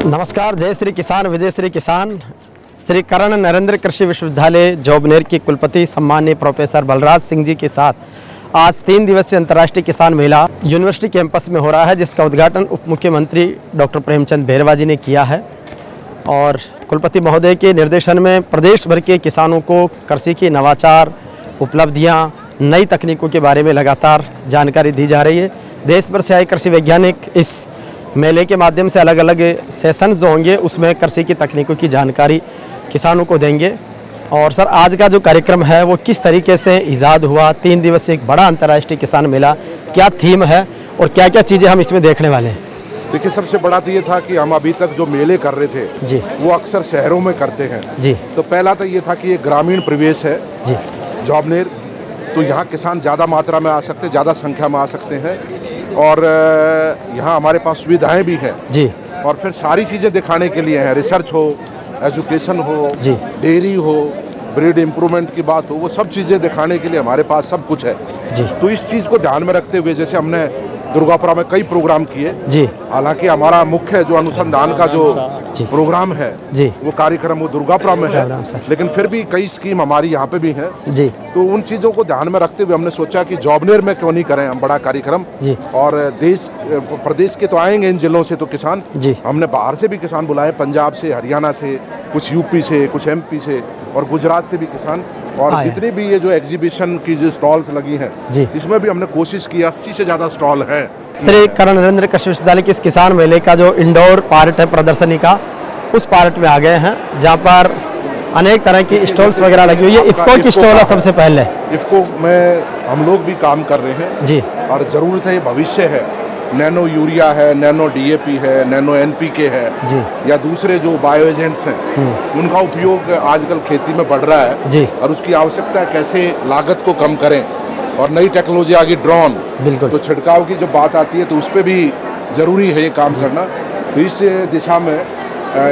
नमस्कार, जय श्री किसान, विजय श्री किसान। श्री कर्ण नरेंद्र कृषि विश्वविद्यालय जोबनेर के कुलपति सम्माननीय प्रोफेसर बलराज सिंह जी के साथ आज 3 दिवसीय अंतर्राष्ट्रीय किसान मेला यूनिवर्सिटी कैंपस में हो रहा है, जिसका उद्घाटन उप मुख्यमंत्री डॉक्टर प्रेमचंद बैरवा जी ने किया है। और कुलपति महोदय के निर्देशन में प्रदेश भर के किसानों को कृषि की नवाचार, उपलब्धियाँ, नई तकनीकों के बारे में लगातार जानकारी दी जा रही है। देश भर से आए कृषि वैज्ञानिक इस मेले के माध्यम से अलग अलग सेशंस जो होंगे उसमें कृषि की तकनीकों की जानकारी किसानों को देंगे। और सर, आज का जो कार्यक्रम है वो किस तरीके से इजाद हुआ? 3 दिवसीय एक बड़ा अंतर्राष्ट्रीय किसान मेला, क्या थीम है और क्या क्या चीज़ें हम इसमें देखने वाले हैं? देखिए, सबसे बड़ा तो ये था कि हम अभी तक जो मेले कर रहे थे जी, वो अक्सर शहरों में करते हैं जी। तो पहला तो ये था कि ये ग्रामीण परिवेश है जी, जोबनेर, तो यहाँ किसान ज़्यादा मात्रा में आ सकते हैं, ज़्यादा संख्या में आ सकते हैं और यहाँ हमारे पास सुविधाएं भी हैं जी। और फिर सारी चीज़ें दिखाने के लिए हैं, रिसर्च हो, एजुकेशन हो जी, डेयरी हो, ब्रीड इम्प्रूवमेंट की बात हो, वो सब चीज़ें दिखाने के लिए हमारे पास सब कुछ है जी। तो इस चीज़ को ध्यान में रखते हुए जैसे हमने दुर्गापुरा में कई प्रोग्राम किए जी। हालांकि हमारा मुख्य जो अनुसंधान का जो प्रोग्राम है जी, वो कार्यक्रम वो दुर्गापुरा में है, लेकिन फिर भी कई स्कीम हमारी यहाँ पे भी हैं जी। तो उन चीज़ों को ध्यान में रखते हुए हमने सोचा कि जोबनेर में क्यों नहीं करें हम बड़ा कार्यक्रम जी। और प्रदेश के तो आएंगे इन जिलों से तो किसान जी। हमने बाहर से भी किसान बुलाए, पंजाब से, हरियाणा से, कुछ यूपी से, कुछ एमपी से और गुजरात से भी किसान। और जितनी भी ये जो एग्जीबिशन की जो स्टॉल्स लगी हैं इसमें भी हमने कोशिश की, 80 से ज़्यादा स्टॉल हैं। श्री कर्ण नरेंद्र कृषि विश्वविद्यालय के इस किसान मेले का जो इंडोर पार्ट है प्रदर्शनी का, उस पार्ट में आ गए हैं जहाँ पर अनेक तरह की स्टॉल्स वगैरह लगी हुई है। इफ्को की स्टॉल है सबसे पहले। इफ्को में हम लोग भी काम कर रहे हैं जी, और ज़रूरत है, ये भविष्य है। नैनो यूरिया है, नैनो डीएपी है, नैनो एनपीके है जी, या दूसरे जो बायो एजेंट्स हैं उनका उपयोग आजकल खेती में बढ़ रहा है जी। और उसकी आवश्यकता है कैसे लागत को कम करें और नई टेक्नोलॉजी आ गई, ड्रोन, बिल्कुल, तो छिड़काव की जब बात आती है तो उस पर भी ज़रूरी है ये काम करना। तो इस दिशा में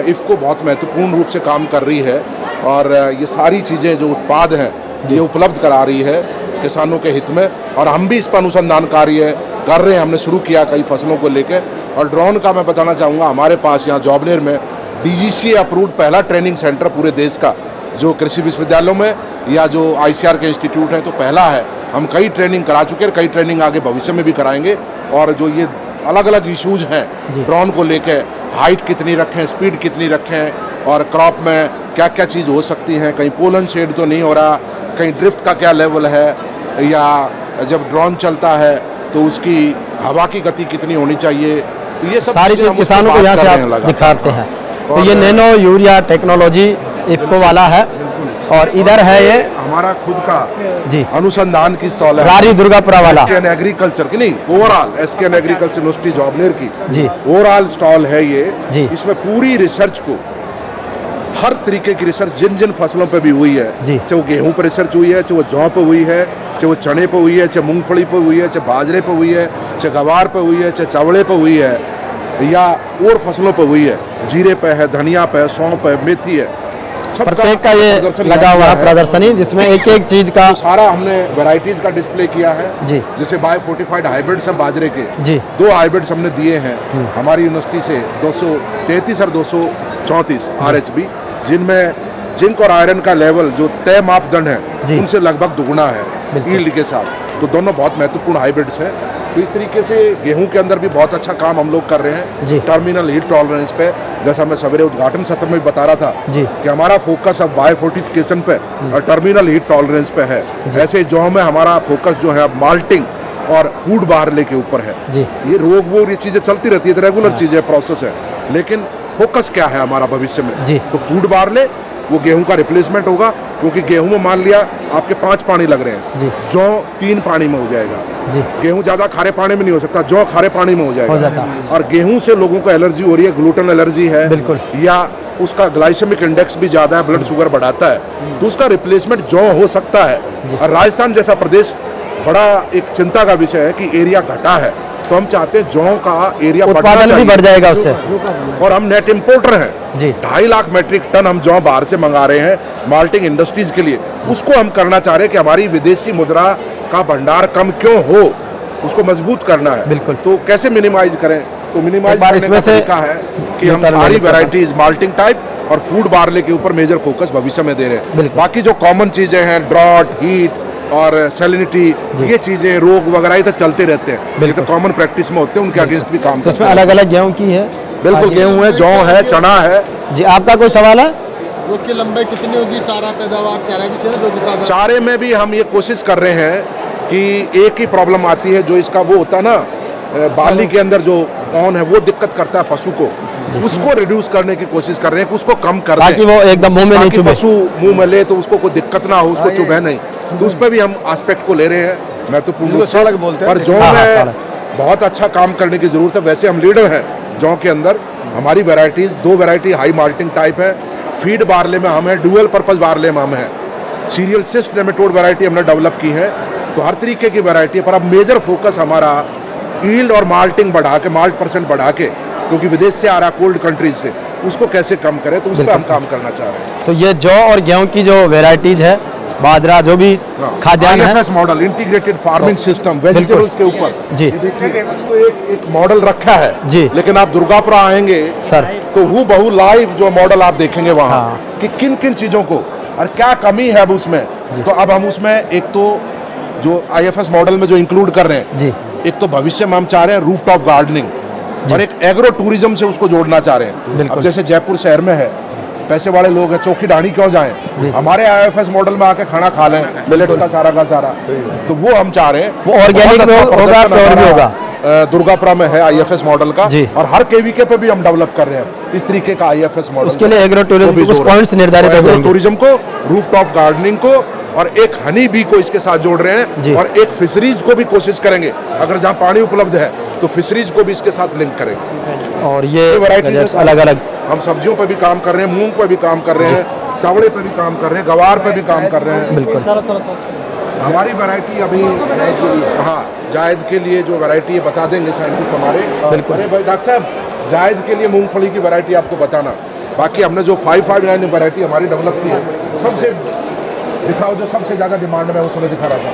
इफ्को बहुत महत्वपूर्ण रूप से काम कर रही है और ये सारी चीज़ें जो उत्पाद हैं ये उपलब्ध करा रही है किसानों के हित में और हम भी इस पर अनुसंधान कार्य कर रहे हैं। हमने शुरू किया कई फसलों को लेकर और ड्रोन का मैं बताना चाहूँगा, हमारे पास यहाँ जोबनेर में डीजीसी अप्रूव्ड पहला ट्रेनिंग सेंटर पूरे देश का जो कृषि विश्वविद्यालयों में या जो आईसीआर के इंस्टीट्यूट हैं तो पहला है। हम कई ट्रेनिंग करा चुके हैं, कई ट्रेनिंग आगे भविष्य में भी कराएंगे और जो ये अलग अलग इशूज़ हैं ड्रोन को लेकर, हाइट कितनी रखें, स्पीड कितनी रखें और क्रॉप में क्या क्या चीज़ हो सकती हैं, कहीं पोलन शेड तो नहीं हो रहा, कहीं ड्रिफ्ट का क्या लेवल है, या जब ड्रोन चलता है तो उसकी हवा की गति कितनी होनी चाहिए, तो ये सब सारी चीज़ किसानों को यहाँ से आप दिखाते हैं। तो ये नैनो यूरिया टेक्नोलॉजी इफ्को वाला है और इधर है ये हमारा खुद का जी अनुसंधान की स्टॉल है, रारी दुर्गापुरा वाला एग्रीकल्चर की नहीं, ओवरऑल एसकेएन एग्रीकल्चर यूनिवर्सिटी जोबनेर की जी ओवरऑल स्टॉल है ये जी। इसमें पूरी रिसर्च को, हर तरीके की रिसर्च जिन जिन फसलों पे भी हुई है, चाहे वो गेहूं पर रिसर्च हुई है, चाहे वो जौ पे हुई है, चाहे वो चने पे हुई है, चाहे मूंगफली पे हुई है, चाहे बाजरे पे हुई है, चाहे गवार पे हुई है, चाहे चावले पे हुई है या और फसलों पे हुई है, जीरे पे है, धनिया पे, सौंफ है, मेथी है, प्रत्येक का ये लगा हुआ है प्रदर्शनी जिसमें एक एक चीज का सारा हमने वैरायटीज का डिस्प्ले किया है जी। जैसे बायो फोर्टिफाइड हाइब्रिड्स हैं बाजरे के जी, 2 हाइब्रिड्स हमने दिए हैं हमारी यूनिवर्सिटी से, 233 और 234 RHB, जिनमें जिंक और आयरन का लेवल जो तय मापदंड है उनसे लगभग दुगुना है यील्ड के साथ, तो दोनों बहुत महत्वपूर्ण हाइब्रिड्स हैं। तो इस तरीके से गेहूं के अंदर भी बहुत अच्छा काम हम लोग कर रहे हैं टर्मिनल हीट टॉलरेंस पे, जैसा मैं सवेरे उद्घाटन सत्र में भी बता रहा था कि हमारा फोकस अब बायो फोर्टिफिकेशन पे और टर्मिनल हीट टॉलरेंस पे है। ऐसे जौ में हमारा फोकस जो है अब माल्टिंग और फूड बारले के ऊपर है। ये रोग वो ये चीजें चलती रहती है, रेगुलर चीजें, प्रोसेस है, लेकिन फोकस क्या है हमारा भविष्य में, तो फूड बारले वो गेहूं का रिप्लेसमेंट होगा, क्योंकि गेहूं में मान लिया आपके 5 पानी लग रहे हैं, जौ 3 पानी में हो जाएगा, गेहूं ज्यादा खारे पानी में नहीं हो सकता, जौ खारे पानी में हो जाएगा। और गेहूं से लोगों को एलर्जी हो रही है, ग्लूटेन एलर्जी है बिल्कुल, या उसका ग्लाइसेमिक इंडेक्स भी ज्यादा है, ब्लड शुगर बढ़ाता है, तो उसका रिप्लेसमेंट जौ हो सकता है। और राजस्थान जैसा प्रदेश बड़ा एक चिंता का विषय है कि एरिया घटा है, तो हम चाहते हैं जौ का एरिया उत्पादन भी बढ़ जाएगा उससे, और हम नेट इंपोर्टर हैं जी। 2.5 लाख मेट्रिक टन हम जौ बाहर से मंगा रहे हैं माल्टिंग इंडस्ट्रीज के लिए, उसको हम करना चाह रहे हैं कि हमारी विदेशी मुद्रा का भंडार कम क्यों हो, उसको मजबूत करना है। बिल्कुल। तो कैसे मिनिमाइज करें, तो मिनिमाइज करने का तरीका है कि हम सारी वैरायटीज माल्टिंग टाइप और फूड बार्ले के ऊपर मेजर फोकस भविष्य में दे रहे हैं। बाकी जो कॉमन चीजें हैं, ड्रॉट, हीट और सैलिनिटी, ये चीजें, रोग वगैरह ये तो चलते रहते हैं, ये तो कॉमन प्रैक्टिस में होते हैं, उनके अगेंस्ट भी काम करते हैं। अलग अलग गेहूं की है? बिल्कुल, गेहूं है, जौ है, चना है। जी, आपका कोई सवाल है? जो की लंबाई कितनी होगी चारा पैदावार, चारा की जो कि चारे में भी हम ये कोशिश कर रहे हैं कि एक ही प्रॉब्लम आती है, जो इसका वो होता है ना, बाली के अंदर जो ऑन है वो दिक्कत करता है पशु को, उसको रिड्यूस करने की कोशिश कर रहे हैं कि उसको कम कर दें, ताकि वो एकदम मुंह में नहीं चुभे, पशु मुंह में ले तो उसको कोई दिक्कत ना हो, उसको चुभे नहीं। तो उस पर भी हम एस्पेक्ट को ले रहे हैं। मैं तो सड़क बोलते हैं, पर जौ में बहुत अच्छा काम करने की जरूरत है। वैसे हम लीडर हैं जौ के अंदर। हमारी varieties 2 variety high malting type है, फीड बार्ले में हम है, डुअल पर्पज बार्ले में हम है, सीरियल सिस्ट नेमेटोड वैरायटी हमने डेवलप की है। तो हर तरीके की वैरायटी है, पर अब मेजर फोकस हमारा यील्ड और माल्टिंग बढ़ा के, माल्ट परसेंट बढ़ा के, क्योंकि विदेश से आ रहा कोल्ड कंट्रीज से, उसको कैसे कम करें, तो उस पर हम काम करना चाह रहे हैं। तो ये जौ और गेहूं की जो वेराइटीज है, बाजरा, जो भी खाद्यान्न है, IFS model, integrated farming system, vegetables के ऊपर जी, देखिए तो एक मॉडल रखा है जी। लेकिन आप दुर्गापुरा आएंगे सर तो वो बहु लाइव जो मॉडल आप देखेंगे वहाँ कि किन किन चीजों को और क्या कमी है अब उसमें। तो अब हम उसमें एक तो जो IFS मॉडल में जो इंक्लूड कर रहे हैं जी, एक तो भविष्य में हम चाह रहे हैं रूफ टॉप गार्डनिंग और एक एग्रो टूरिज्म से उसको जोड़ना चाह रहे हैं। अब जैसे जयपुर शहर में है, पैसे वाले लोग हैं, चौकी ढाणी क्यों जाएं, हमारे IFS मॉडल में आके खाना खा लें, मिलेट्स का सारा, तो वो हम चाह रहे हैं। वो ऑर्गेनिक होगा, प्योर भी होगा। दुर्गापुरा में है IFS मॉडल का, और हर KVK पे भी हम डेवलप कर रहे हैं इस तरीके का IFS मॉडल। उसके लिए एग्रो टूरिज्म कुछ पॉइंट्स निर्धारित हो जाएंगे, टूरिज्म को, रूफ टॉप गार्डनिंग को, और एक हनी बी को इसके साथ जोड़ रहे हैं, और एक फिशरीज को भी कोशिश करेंगे, अगर जहाँ पानी उपलब्ध है तो फिशरीज को भी इसके साथ लिंक करेंगे। और ये वैरायटीज अलग अलग, हम सब्जियों पर भी काम कर रहे हैं, मूंग पर भी काम कर रहे हैं, चावड़े पर भी काम कर रहे हैं, गवार पर भी काम कर रहे हैं। बिल्कुल। हमारी वैरायटी अभी, हाँ, जायद के लिए जो वैरायटी है बता देंगे साइंटिस्ट हमारे। बिल्कुल। अरे भाई डॉक्टर साहब, जायद के लिए मूंगफली की वैरायटी आपको बताना। बाकी हमने जो 559 वैरायटी हमारी डेवलप की है, सबसे दिखाओ जो सबसे ज्यादा डिमांड में, उसमें दिखा रहा था।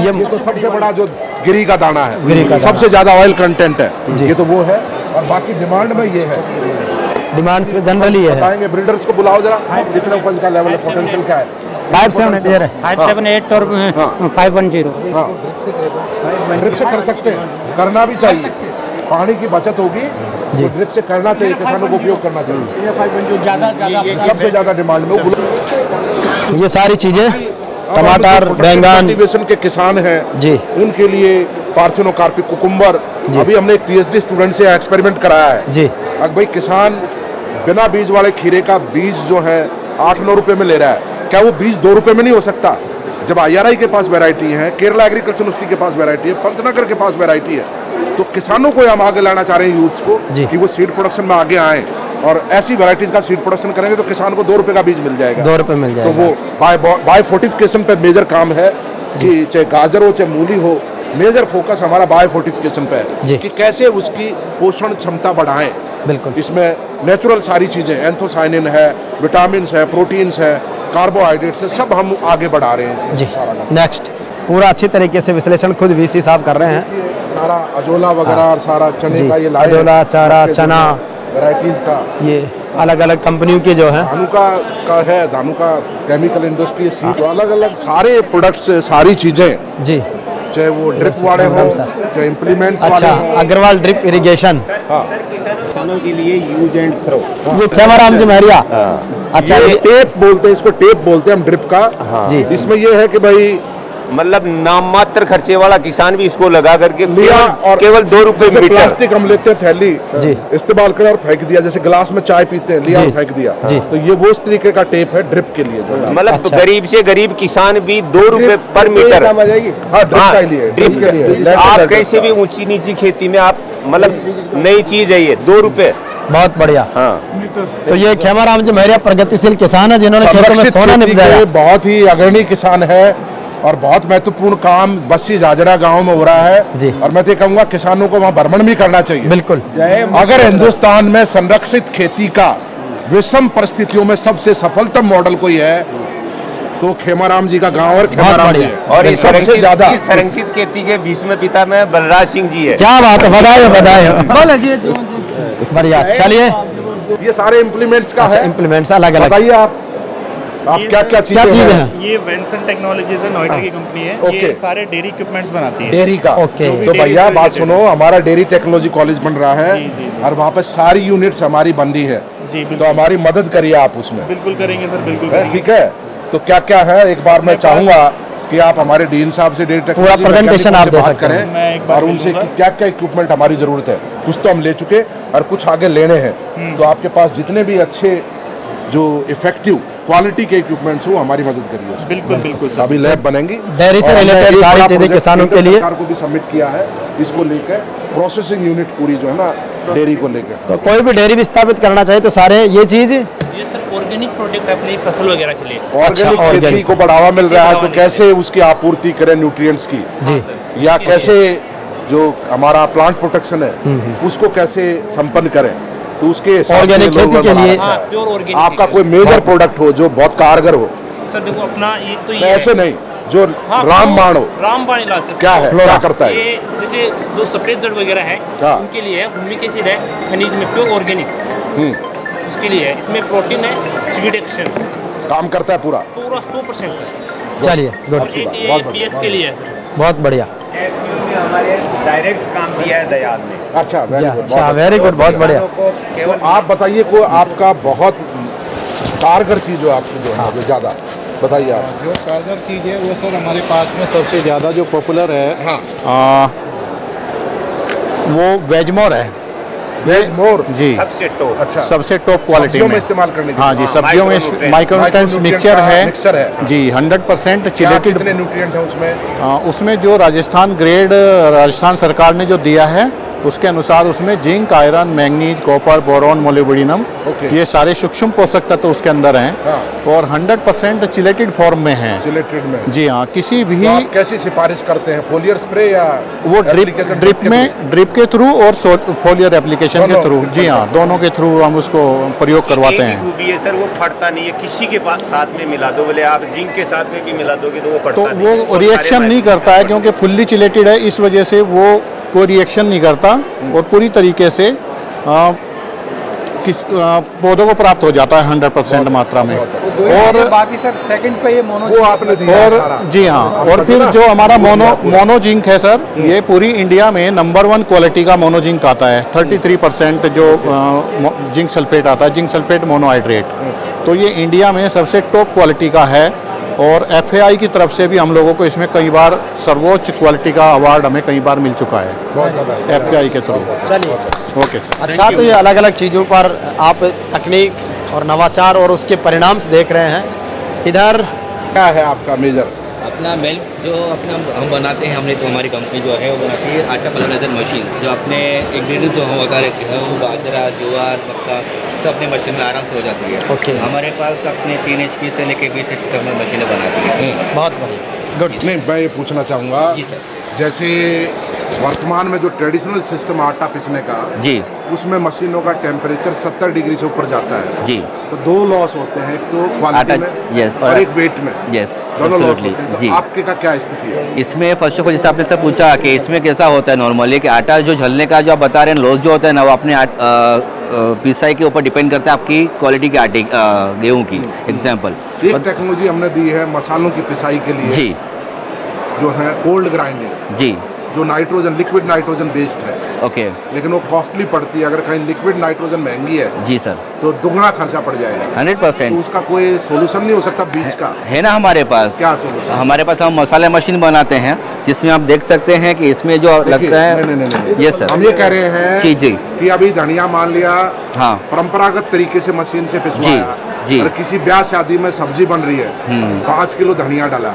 ये तो सबसे बड़ा जो गिरी का दाना है, गिरी का सबसे ज्यादा ऑयल कंटेंट है, ये तो वो है। और बाकी डिमांड में ये है, डिमांड्स में जनरली है। बताएंगे ब्रीडर्स को बुलाओ जरा, कितने उपज का लेवल है, पोटेंशियल क्या है। 578 और 510। हाँ, ड्रिप से कर सकते हैं, करना भी चाहिए, पानी की बचत होगी तो ड्रिप से करना चाहिए, किसानों को उपयोग करना चाहिए। सबसे ज्यादा डिमांड में ये सारी चीजें, टमाटर, बैंगन, कल्टीवेशन के किसान हैं जी, उनके लिए पार्थेनोकार्पिक कुकुम्बर, अभी हमने एक PhD स्टूडेंट से एक्सपेरिमेंट कराया है जी। अब भाई किसान बिना बीज वाले खीरे का बीज जो है 8-9 रुपए में ले रहा है, क्या वो बीज 2 रुपए में नहीं हो सकता? जब IRI के पास वैरायटी है, केरला एग्रीकल्चर यूनिवर्सिटी के पास वैरायटी है, पंतनगर के पास वैरायटी है, तो किसानों को हम आगे लाना चाह रहे हैं, यूथ्स को, कि वो सीड प्रोडक्शन में आगे आए और ऐसी वैरायटीज का सीड प्रोडक्शन करेंगे तो किसान को 2 रुपए का बीज मिल जाएगा, 2 रुपए मिल जाएगा। तो वो बाय फोर्टिफिकेशन पे मेजर काम है कि चाहे गाजर हो चाहे मूली हो, मेजर फोकस हमारा बाय फोर्टिफिकेशन पे है कि कैसे उसकी पोषण क्षमता बढ़ाएं। बिल्कुल। इसमें नेचुरल सारी चीजें, एंथोसाइनिन है, विटामिन है, प्रोटीन्स है, कार्बोहाइड्रेट्स है, सब हम आगे बढ़ा रहे हैं जी। नेक्स्ट पूरा अच्छी तरीके से विश्लेषण खुद VC साहब कर रहे हैं, सारा अजोला वगैरह और सारा चने का ये लाए, अजोला, चारा, चना, वैरायटीज का, ये अलग अलग कंपनियों के जो है, धानुका का है, धानुका केमिकल इंडस्ट्री, जो अलग अलग सारे प्रोडक्ट्स, सारी चीजें जी, चाहे वो ड्रिप वाले हो, चाहे इम्प्लीमेंट्स वाले हो। अग्रवाल ड्रिप इरिगेशन, किसानों के लिए यूज एंड थ्रो, ये खेमाराम जी महरिया। अच्छा, ये टेप बोलते हैं, इसको टेप बोलते हैं हम ड्रिप का जी। इसमें ये है कि भाई मतलब नाम मात्र खर्चे वाला किसान भी इसको लगा करके लिया, और केवल 2 रुपए मीटर। प्लास्टिक हम लेते हैं थैली जी, इस्तेमाल कर और फेंक दिया, जैसे गिलास में चाय पीते हैं, लिया और फेंक दिया जी। तो ये वो उस तरीके का टेप है ड्रिप के लिए, मतलब गरीब से गरीब किसान भी 2 रुपए पर मीटर। ड्रिप के लिए आप कैसे भी ऊंची नीची खेती में आप, मतलब नई चीज है ये, 2 रुपए। बहुत बढ़िया। हाँ, तो ये खेमाराम जी महरिया प्रगतिशील किसान है, जिन्होंने खेतों में सोना निपजाया, बहुत ही अग्रणी किसान है और बहुत महत्वपूर्ण काम बस्सी जाजरा गांव में हो रहा है जी। और मैं तो कहूँगा किसानों को वहाँ भ्रमण भी करना चाहिए। बिल्कुल। अगर हिंदुस्तान में संरक्षित खेती का विषम परिस्थितियों में सबसे सफलतम मॉडल कोई है तो खेमाराम जी का गांव और खेमाराम जी है। और इस सबसे ज्यादा संरक्षित खेती के भीष्म पिता में बलराज सिंह जी है। क्या बात है, बधाई बधाई। बढ़िया, चलिए ये सारे इम्प्लीमेंट्स का है। इम्प्लीमेंट्स अलग अलग बताइए आप क्या क्या चीजें हैं? ये वेंसन टेक्नोलॉजीज है, नोएडा की कंपनी है। ये सारे डेयरी इक्विपमेंट्स बनाती है। डेयरी का ओके। तो भैया बात सुनो, हमारा डेयरी टेक्नोलॉजी कॉलेज बन रहा है और वहाँ पे सारी यूनिट्स हमारी बन रही है जी, तो हमारी मदद करिए आप उसमें। बिल्कुल करेंगे सर, बिल्कुल है, करेंगे। ठीक है। तो क्या क्या है एक बार मैं चाहूंगा कि आप हमारे डीन साहब से डेयरी टेक्नोलॉजी presentation आप दे बात सकते हैं। मैं एक करें बार और उनसे मिलूंगा। क्या क्या इक्विपमेंट हमारी जरूरत है। कुछ तो हम ले चुके और कुछ आगे लेने हैं। तो आपके पास जितने भी अच्छे जो इफेक्टिव क्वालिटी के इक्विपमेंट्स हो हमारी मदद करिए उसमें। बिल्कुल बिल्कुल सर। अभी लैब बनेंगी डेयरी से और हमने रिलेटेड एक सारी बड़ा चीजें प्रोजेक्ट किसानों के केंद्र लिए। सरकार को भी सबमिट किया है इसको लेकर, प्रोसेसिंग यूनिट पूरी जो है ना डेयरी को लेकर। तो कोई भी डेयरी भी स्थापित करना चाहे तो सारे ये चीज ये सर ऑर्गेनिक प्रोडक्ट अपनी फसल वगैरह के लिए। ऑर्गेनिक खेती organic। को बढ़ावा मिल रहा है तो कैसे उसकी आपूर्ति करें न्यूट्रिएंट्स की, जी या कैसे जो हमारा प्लांट प्रोटेक्शन है उसको कैसे संपन्न करें, तो उसके हिसाब से ऑर्गेनिक लोग खेती के बना लिए रहे हैं। Pure organic. आपका कोई मेजर प्रोडक्ट हो जो बहुत कारगर हो, सर देखो अपना ये तो तो ये ऐसे नहीं जो रामबाण हो। रामबाण इलाज सर। क्या है, क्या करता है? ये जैसे जो सफेद जड़ वगैरह है हाँ। उनके लिए है, हुमिक एसिड है, खनिज में प्योर ऑर्गेनिक उसके लिए है। इसमें प्रोटीन है, स्वीट एक्शन काम करता है पूरा। पूरा 100% सर। चलिए गुड, अच्छी बात, ये बहुत बढ़िया। पीएच के लिए है सर। बहुत बढ़िया। एफपीओ में हमारे डायरेक्ट काम दिया है दयाल ने। अच्छा वेरी गुड, अच्छा वेरी गुड, बहुत बढ़िया। को केवल तो आप बताइए को आपका बहुत कारगर चीज जो आपकी जो है जो ज्यादा बताइए आप। जो कारगर चीज़ है वो सर हमारे पास में सबसे ज़्यादा जो पॉपुलर है हाँ वो वेजमोर है। वेज मोर जी, सबसे टॉप। अच्छा सबसे टॉप क्वालिटी सब्जियों में में। इस्तेमाल करने के हाँ लिए। जी, सब्जियों में माइक्रोन्यूट्रिएंट्स माइक्रोन्यूट्रिएंट्स मिक्सचर है। मिक्सचर है जी 100% क्या चिलेटेड। कितने न्यूट्रिएंट है उसमें? उसमें जो राजस्थान ग्रेड राजस्थान सरकार ने जो दिया है उसके अनुसार उसमें zinc, iron, manganese, copper, boron, molybdenum okay. ये सारे सूक्ष्म पोषक तत्व उसके अंदर हैं हाँ। और 100% चिलेटेड फॉर्म में हैं। चिलेटेड में। जी हाँ, किसी भी तो आप कैसी सिफारिश करते हैं, फोलियर स्प्रे या वो application ड्रिप के में ड्रिप के थ्रू और फोलियर एप्लीकेशन के दोनों, थ्रू। जी हाँ, दोनों के थ्रू हम उसको प्रयोग करवाते एक ही हैं। खूबी है सर, वो फटता नहीं है। किसी के पास साथ में मिला दो, बोले आप जिंक के साथ में भी मिला दोगे तो वो तो फटता नहीं है। वो रिएक्शन नहीं करता है क्योंकि फुल्ली चिलेटेड है, इस वजह से वो कोई रिएक्शन नहीं करता और पूरी तरीके से पौधों को प्राप्त हो जाता है 100% मात्रा में। और बाकी सर सेकंड पे ये मोनो वो आपने दिया है सारा। और जी हाँ, और फिर जो हमारा मोनो जिंक है सर, ये पूरी इंडिया में नंबर 1 क्वालिटी का मोनो जिंक आता है। 33% जो जिंक सल्फेट आता है, जिंक सल्फेट मोनोहाइड्रेट, तो ये इंडिया में सबसे टॉप क्वालिटी का है। और FAI की तरफ से भी हम लोगों को इसमें कई बार सर्वोच्च क्वालिटी का अवार्ड हमें कई बार मिल चुका है FAI के थ्रू। चलिए ओके सर। अच्छा, तो ये अलग अलग चीज़ों पर आप तकनीक और नवाचार और उसके परिणाम से देख रहे हैं। इधर क्या है आपका मेजर? अपना मिल्क जो अपना हम बनाते हैं, हमने तो हमारी कंपनी जो है वो बनाती है आटा पल्वराइजर मशीन, जो अपने इंग्रेडिएंट्स जो हम वगैरह गेहूँ, बाजरा, ज्वार, मक्का सब अपने मशीन में आराम से हो जाती है। ओके। हमारे पास अपने 3 HP से लेके 20 HP तक में मशीनें बनाती है। बहुत बढ़िया, गुड। नहीं मैं ये पूछना चाहूँगा, जी सर। जैसे वर्तमान में जो ट्रेडिशनल सिस्टम आटा पीसने का, जी उसमें मशीनों का टेम्परेचर 70 डिग्री से ऊपर जाता है। जी तो 2 लॉस होते हैं, एक तो क्वालिटी आटा, में यस, और एक वेट में। यस, दोनों लॉस absolutely, होते हैं। जी। तो आपके का क्या स्थिति है? इसमें फर्स्ट ऑफ ऑल जैसे आपने से पूछा कि इसमें कैसा होता है नॉर्मली कि आटा जो झलने का जो आप बता रहे हैं लॉस जो होता है ना, वो अपने पिसाई के ऊपर डिपेंड करता है आपकी क्वालिटी के आटे गेहूँ की। एग्जाम्पल एक टेक्नोलॉजी हमने दी है मसालों की पिसाई के लिए, जी जो है कोल्ड ग्राइंडिंग, जी जो नाइट्रोजन लिक्विड नाइट्रोजन बेस्ड है, ओके लेकिन वो कॉस्टली पड़ती है। अगर कहीं लिक्विड नाइट्रोजन महंगी है जी सर, तो दुगना खर्चा पड़ जाएगा। 100% तो उसका कोई सोल्यूशन नहीं हो सकता बीच का? है ना हमारे पास। क्या सोल्यूशन? हमारे पास हम मसाला मशीन बनाते हैं जिसमें आप देख सकते हैं कि इसमें जो लगता है। नहीं, यस सर, हम ये कह रहे हैं जी जी कि अभी धनिया मान लिया हाँ परंपरागत तरीके से मशीन से पिसवाया, जी। और किसी ब्याह शादी में सब्जी बन रही है, 5 किलो धनिया डाला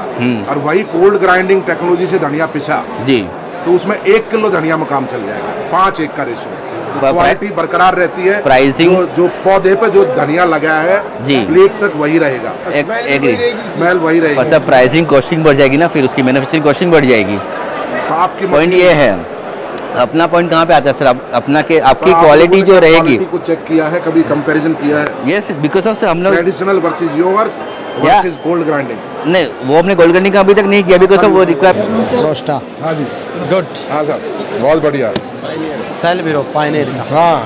और वही कोल्ड ग्राइंडिंग टेक्नोलॉजी से धनिया पिसा, जी, तो उसमें 1 किलो धनिया में काम चल जाएगा। 5:1 का रेशियो, क्वालिटी बरकरार रहती है। प्राइसिंग जो पौधे पे जो धनिया लगा है जी, प्लेट तक वही रहेगा, स्मेल वही रहेगी। बस अब प्राइसिंग कॉस्टिंग बढ़ जाएगी ना, फिर उसकी मैन्युफैक्चरिंग कॉस्टिंग बढ़ जाएगी। तो आपकी पॉइंट मशीन- ये है, अपना पॉइंट कहाँ पे आता है सर, अपना के आपकी क्वालिटी जो रहेगी। क्वालिटी को चेक किया है, कभी कंपैरिजन किया है यस, बिकॉज ऑफ सर हम लोग traditional versus yours versus gold grinding? नहीं, वो हमने गोल्ड ग्राइंडिंग का अभी तक नहीं किया, बिकॉज वो रोस्टा। हाँ जी, गुड। हाँ सर, बहुत बढ़िया। सेल बीरो पायनियर का। हाँ,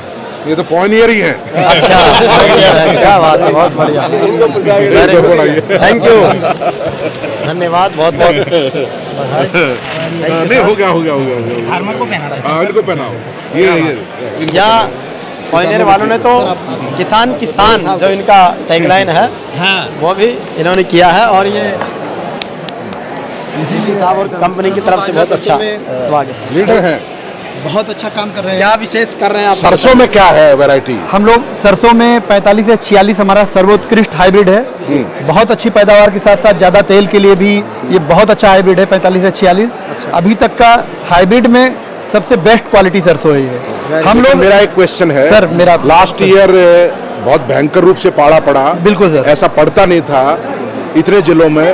ये तो पॉइनियर ही है। अच्छा, क्या बात है, बहुत बढ़िया। थैंक यू, धन्यवाद बहुत बहुत। नहीं, हो गया। फार्मर को पहना हाँ, इनको पहनाओ। ये या पॉइनियर वालों ने तो किसान जो इनका टैगलाइन है, हाँ, वो भी इन्होंने किया है, और ये साहब और कंपनी की तरफ से बहुत अच्छा स्वागत। लीडर है, बहुत अच्छा काम कर रहे हैं। क्या विशेष कर रहे हैं आप? सरसों में क्या है वैरायटी? हम लोग सरसों में 45 से 46 हमारा सर्वोत्कृष्ट हाइब्रिड है। बहुत अच्छी पैदावार के साथ साथ ज़्यादा तेल के लिए भी ये बहुत अच्छा हाइब्रिड है। 45 से 46 अभी तक का हाइब्रिड में सबसे बेस्ट क्वालिटी सरसों है ये। हम लोग, मेरा एक क्वेश्चन है सर, मेरा लास्ट ईयर बहुत भयंकर रूप से पाला पड़ा। बिल्कुल सर, ऐसा पड़ता नहीं था। इतने जिलों में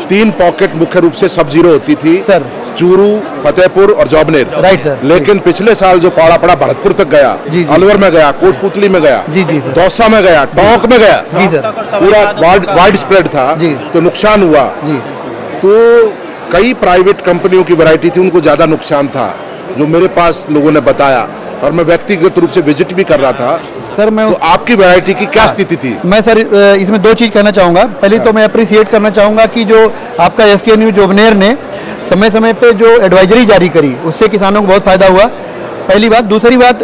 3 पॉकेट मुख्य रूप से सब जीरो होती थी सर, चूरू, फतेहपुर और जौबनेर। Right sir. लेकिन पिछले साल जो पाला पड़ा भरतपुर तक गया, अलवर में गया, कोटपुतली में गया, जी जी सर, दौसा में गया, टोंक में गया, जी सर, पूरा वाइड स्प्रेड था जी, तो नुकसान हुआ जी। तो कई प्राइवेट कंपनियों की वैरायटी थी, उनको ज्यादा नुकसान था, जो मेरे पास लोगों ने बताया, और मैं व्यक्तिगत रूप से विजिट भी कर रहा था। सर मैं तो आपकी वैरायटी की क्या स्थिति थी? मैं सर इसमें 2 चीज़ कहना चाहूँगा। पहले तो मैं अप्रिसिएट करना चाहूँगा कि जो आपका SKNU जोबनेर ने समय समय पे जो एडवाइजरी जारी करी, उससे किसानों को बहुत फ़ायदा हुआ, पहली बात। दूसरी बात,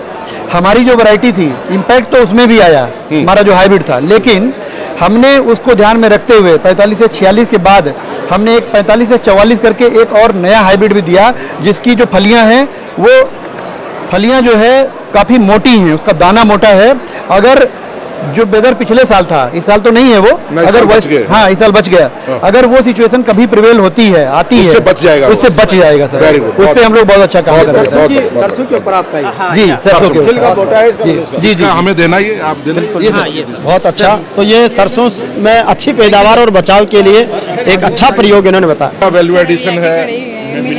हमारी जो वैरायटी थी, इम्पैक्ट तो उसमें भी आया, हमारा जो हाइब्रिड था, लेकिन हमने उसको ध्यान में रखते हुए 45 से 46 के बाद हमने एक 45 से 44 करके एक और नया हाइब्रिड भी दिया, जिसकी जो फलियाँ हैं वो फलियाँ जो है काफ़ी मोटी हैं, उसका दाना मोटा है। अगर जो वेदर पिछले साल था, इस साल तो नहीं है वो, अगर हाँ इस साल बच गया, अगर वो सिचुएशन कभी प्रिवेल होती है, आती है, उससे बच जाएगा, उससे बच जाएगा सर। उस पर हम लोग बहुत अच्छा काम कर रहे हैं। सरसों के ऊपर आपका जी, सरसों के जी जी, हमें देना, ये आप देना। बहुत अच्छा। तो ये सरसों में अच्छी पैदावार और बचाव के लिए एक अच्छा प्रयोग इन्होंने बताया। वैल्यू एडिशन है,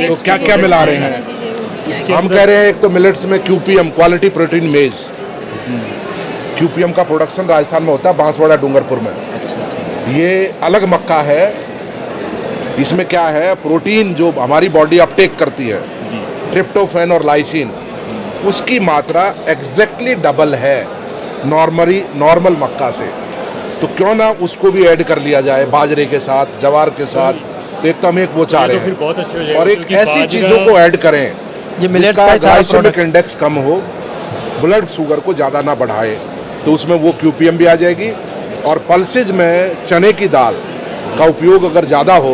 तो क्या क्या मिला रहे हैं? हम कह रहे हैं एक तो मिलेट्स में QPM, क्वालिटी प्रोटीन मेज, QPM का प्रोडक्शन राजस्थान में होता है, बांसवाड़ा डूंगरपुर में। ये अलग मक्का है। इसमें क्या है, प्रोटीन जो हमारी बॉडी अपटेक करती है, ट्रिप्टोफैन और लाइसिन, उसकी मात्रा एग्जैक्टली डबल है नॉर्मल मक्का से। तो क्यों ना उसको भी ऐड कर लिया जाए बाजरे के साथ, जवार के साथ। तो एक तो हम एक वो चाह रहे हैं, और एक ऐसी चीज़ों को ऐड करें ये मिलेट्स का ग्लाइसेमिक इंडेक्स कम हो, ब्लड शुगर को ज़्यादा ना बढ़ाए, तो उसमें वो QPM भी आ जाएगी। और पल्सेज में चने की दाल का उपयोग अगर ज़्यादा हो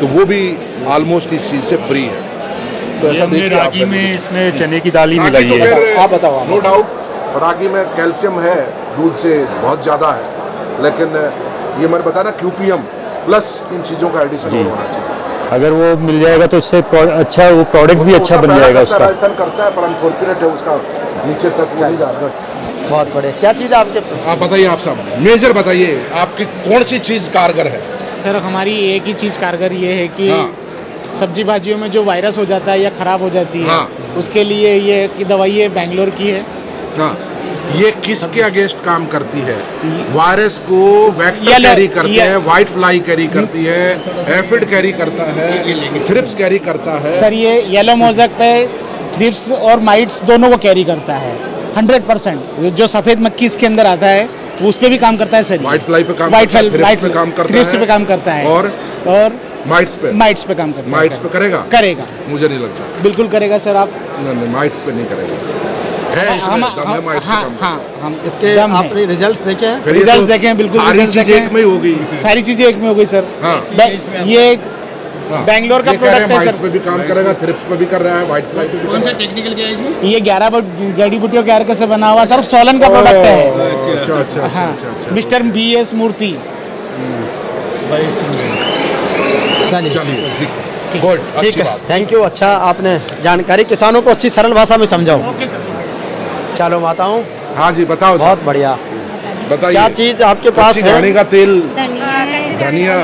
तो वो भी ऑलमोस्ट इस चीज़ से फ्री है। तो ऐसा देखिए, रागी में इसमें चने की दाल ही मिलाई तो है। आप बताओ। नो डाउट रागी में कैल्शियम है, दूध से बहुत ज़्यादा है, लेकिन ये मैंने बताया ना, QPM प्लस इन चीज़ों का एडिशन होना चाहिए। अगर वो मिल जाएगा तो उससे अच्छा, वो प्रोडक्ट भी अच्छा बन जाएगा उसका। राजस्थान करता है, पर अनफॉर्चुनेट है उसका नीचे तक नहीं जाता। बहुत बढ़िया। क्या चीज़ आपके? आप बताइए, आप सब मेजर बताइए, आपकी कौन सी चीज़ कारगर है? सर हमारी एक ही चीज़ कारगर ये है कि सब्जी भाजियों में जो वायरस हो जाता है या ख़राब हो जाती है, उसके लिए ये की दवाई है, बेंगलोर की है। हाँ, ये किसके अगेंस्ट काम करती है? वायरस को वेक्टर कैरी करते हैं, व्हाइट फ्लाई कैरी करती है, एफिड कैरी करता है, थ्रिप्स कैरी करता है। सर ये येलो मोज़ेक पे थ्रिप्स और माइट्स दोनों को कैरी करता है 100%। जो सफ़ेद मक्खी इसके अंदर आता है वो उस पर भी काम करता है सर। व्हाइट फ्लाई पे काम करता है, थ्रिप्स पे काम करता है, और माइट्स पे काम करता है। माइट्स पे करेगा? मुझे नहीं लगता। बिल्कुल करेगा सर। आप नहीं, माइट्स पे नहीं करेगा। हम इसके आपने रिजल्ट्स देखे हैं? रिजल्ट्स देखे हैं, बिल्कुल। सारी चीजें एक में ही हो गई। सारी चीजें एक में हो गई सर। ये बेंगलोर का प्रोडक्ट है सर। पे भी काम करेगा, थ्रिप्स पे भी कर रहा है, व्हाइट फ्लाई पे भी। कौन सा टेक्निकल क्या है इसमें? ये 11 जड़ी बूटियों के अर्क से बना हुआ सर, सोलन का प्रोडक्ट है। अच्छा। मिस्टर BS मूर्ति। चलिए, गुड, ठीक है, थैंक यू। अच्छा आपने जानकारी किसानों को अच्छी सरल भाषा में समझाओ। Okay sir. चलो बताऊं। हाँ जी, बताओ। बहुत बढ़िया। बताइए, क्या चीज आपके पास है? घानी का तेल, धनिया।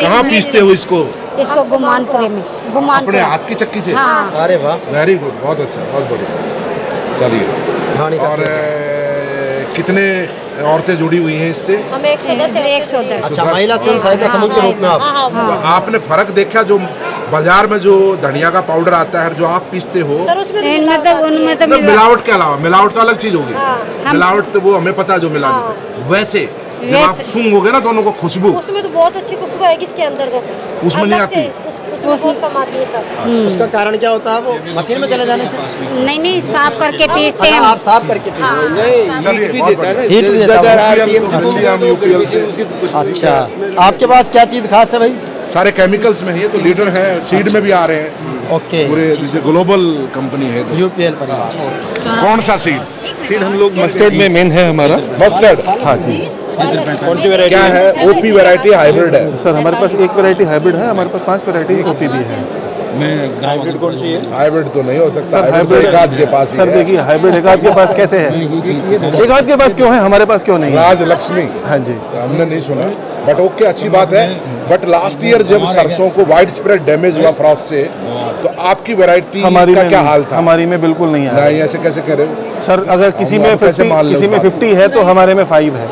कहाँ पीसते हो इसको? इसको गुमानपुरे में। अपने हाथ की चक्की से? हाँ। अरे वाह, वेरी गुड, बहुत अच्छा, बहुत बढ़िया। चलिए, और कितने औरतें जुड़ी हुई हैं इससे? हमें 110। अच्छा, महिला स्वयं सहायता समूह के रूप में आप? तो आपने फर्क देखा जो बाजार में जो धनिया का पाउडर आता है जो आप पीसते हो सर उसमें मतलब मिलावट के अलावा, मिलावट तो अलग चीज होगी, मिलावट तो वो हमें पता है जो मिला देते। वैसे जब आप सूंघोगे ना दोनों को खुशबू, उसमें तो बहुत अच्छी खुशबू आएगी इसके अंदर तो, उसमें नहीं आती, उसमें बहुत कम आती है सर। उसका कारण क्या होता है? वो मशीन में चले जाने से? नहीं, साफ करके पीसते हैं। आप साफ करके पीसते नहीं, भी देता है ना, हीट भी देता है। अच्छा, आपके पास क्या चीज़ खास है भाई? सारे केमिकल्स में है, तो लीडर है, सीड में भी आ रहे हैं। ओके, पूरे जैसे ग्लोबल कंपनी है तो। यूपीएल परिवार। कौन सा सीड? सीड हम लोग मस्टर्ड में मेन है हमारा। मस्टर्ड? हाँ जी। कौन सी वैरायटी? क्या है? ओपी वैरायटी हाइब्रिड है सर, हमारे पास एक वैरायटी हाइब्रिड है, हमारे पास 5 वैरायटी ओपी भी है। हाइब्रिड कौन सी है? हाइब्रिड तो नहीं हो सकता सर, हाइब्रिड एक आध के पास ही सर है। देखिए, हाइब्रिड एक आध के पास कैसे है? एक आध के पास क्यों है, हमारे पास क्यों नहीं है? राजलक्ष्मी? हाँ जी, हमने नहीं सुना, बट ओके, अच्छी बात है। बट लास्ट ईयर जब सरसों को वाइड स्प्रेड डैमेज हुआ फ्रॉस्ट से, तो आपकी वैरायटी का क्या हाल था? हमारी में बिल्कुल नहीं है। नहीं, ऐसे कैसे कह रहे हो सर? अगर किसी में 50 है तो हमारे में 5 है।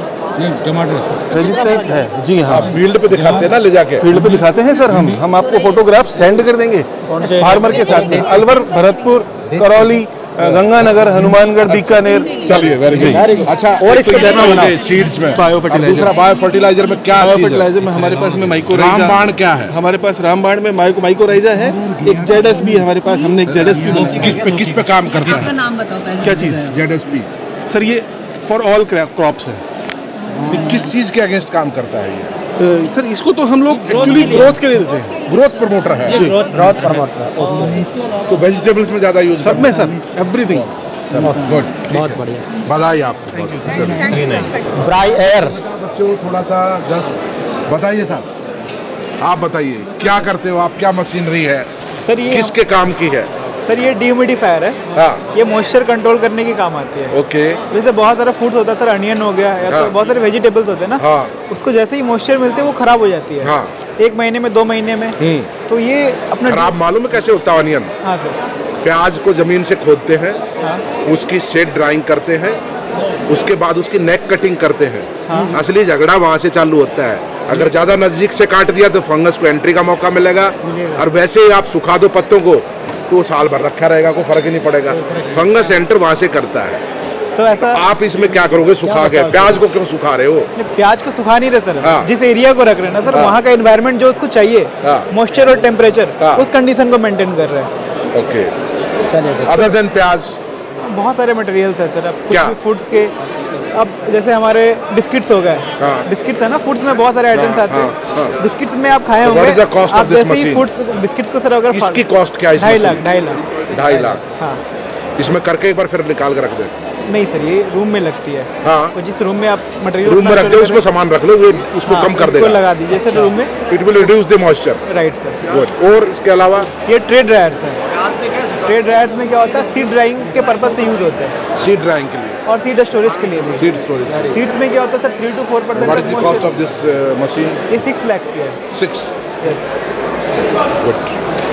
टमाटर रेजिस्टेंस है जी। हाँ, फील्ड पे दिखाते हैं ना, ले जाके फील्ड पे दिखाते हैं सर। हम आपको फोटोग्राफ सेंड कर देंगे फार्मर के साथ में। अलवर, भरतपुर, करौली, गंगानगर, हनुमानगढ़, बीकानेर। चलिए, वेरी गुड। अच्छा, और इसके सीड्स में बायो फर्टिलाइजर, दूसरा बायो फर्टिलाइजर में क्या? बायो फर्टिलाइजर में हमारे पास में माइकोराइजा। रामबाण क्या है? हमारे पास रामबाण में माइकोराइजा है। एक ZSP हमारे पास, हमने एक ZSP बनाया। किस पे काम करता है? नाम बताओ। क्या चीज़? ZSP सर, ये फॉर ऑल क्रॉप्स है। किस चीज के अगेंस्ट काम करता है ये? सर, इसको तो हम लोग एक्चुअली ग्रोथ के लिए देते हैं। ग्रोथ प्रमोटर है। Growth promoter. तो वेजिटेबल्स में ज्यादा यूज? सब में सर, एवरीथिंग। गुड, बहुत बढ़िया, बधाई आपको। ब्राई एयर। बच्चों थोड़ा सा जस्ट बताइए साहब, आप बताइए क्या करते हो आप? क्या मशीनरी है सर? ये किसके काम की है? सर ये डिह्यूमिडिफायर है। हाँ, ये मॉइस्चर कंट्रोल करने के काम आती है। ओके। जैसे बहुत सारा फूड होता है सर, अनियन हो गया या तो बहुत सारे वेजिटेबल्स होते हैं ना, हाँ, उसको जैसे ही मॉइस्चर मिलते हैं वो खराब हो जाती है। हाँ, 1 महीने में, 2 महीने में। तो ये अपना खराब मालूम है कैसे होता है अनियन? हाँ सर। प्याज को जमीन से खोदते हैं, हाँ, उसकी शेड ड्राइंग करते हैं, उसके बाद उसकी नेक कटिंग करते हैं। हाँ, असली झगड़ा वहाँ से चालू होता है। अगर ज्यादा नजदीक से काट दिया तो फंगस को एंट्री का मौका मिलेगा, और वैसे ही आप सुखा दो पत्तों को तो साल भर रखा रहेगा, कोई फर्क ही नहीं पड़ेगा। फंगस एंटर वहाँ से करता है। तो ऐसा आप इसमें क्या करोगे? सुखा के प्याज को क्यों सुखा रहे हो? प्याज को सुखा नहीं रहे सर। हाँ, जिस एरिया को रख रहे हैं ना सर, वहाँ का एनवायरनमेंट जो उसको चाहिए, मॉइस्चर और टेम्परेचर, उस कंडीशन को मेंटेन कर रहे हैं। ओके, चलिए। अदर देन प्याज बहुत सारे मटेरियल्स है सर। अब कुछ क्या? भी फूड्स के, अब जैसे हमारे बिस्किट्स हो गए। हाँ, बिस्किट्स है ना, फूड्स में बहुत सारे आइटम्स आते हैं। बिस्किट्स में आप खाए So what is the होंगे, cost आप of this जैसे ही machine? फूड्स बिस्किट्स को सर अगर इसकी कॉस्ट क्या है? 2.5 लाख। 2.5 लाख। हाँ, इसमें करके एक बार फिर निकाल के रख दे। नहीं सर, ये रूम में लगती है। हाँ, तो जिस रूम में आप मटेरियल रूम में रख दो, उसमें सामान रख लो, ये उसको कम कर देगा। लगा दीजिए सर रूम में, it will reduce the moisture. Right sir. Good. और इसके अलावा ये ट्रे ड्रायर्स है। ट्रे ड्रायर्स में क्या होता है? सीड ड्राइंग के पर्पज से यूज होते हैं। सीड ड्राइंग के लिए और सीड स्टोरेज के लिए भी। Seed storage. सीड्स में क्या होता है sir? 3 to 4%। What is the cost of this machine? ये 6 लाख की है। 6। गुड,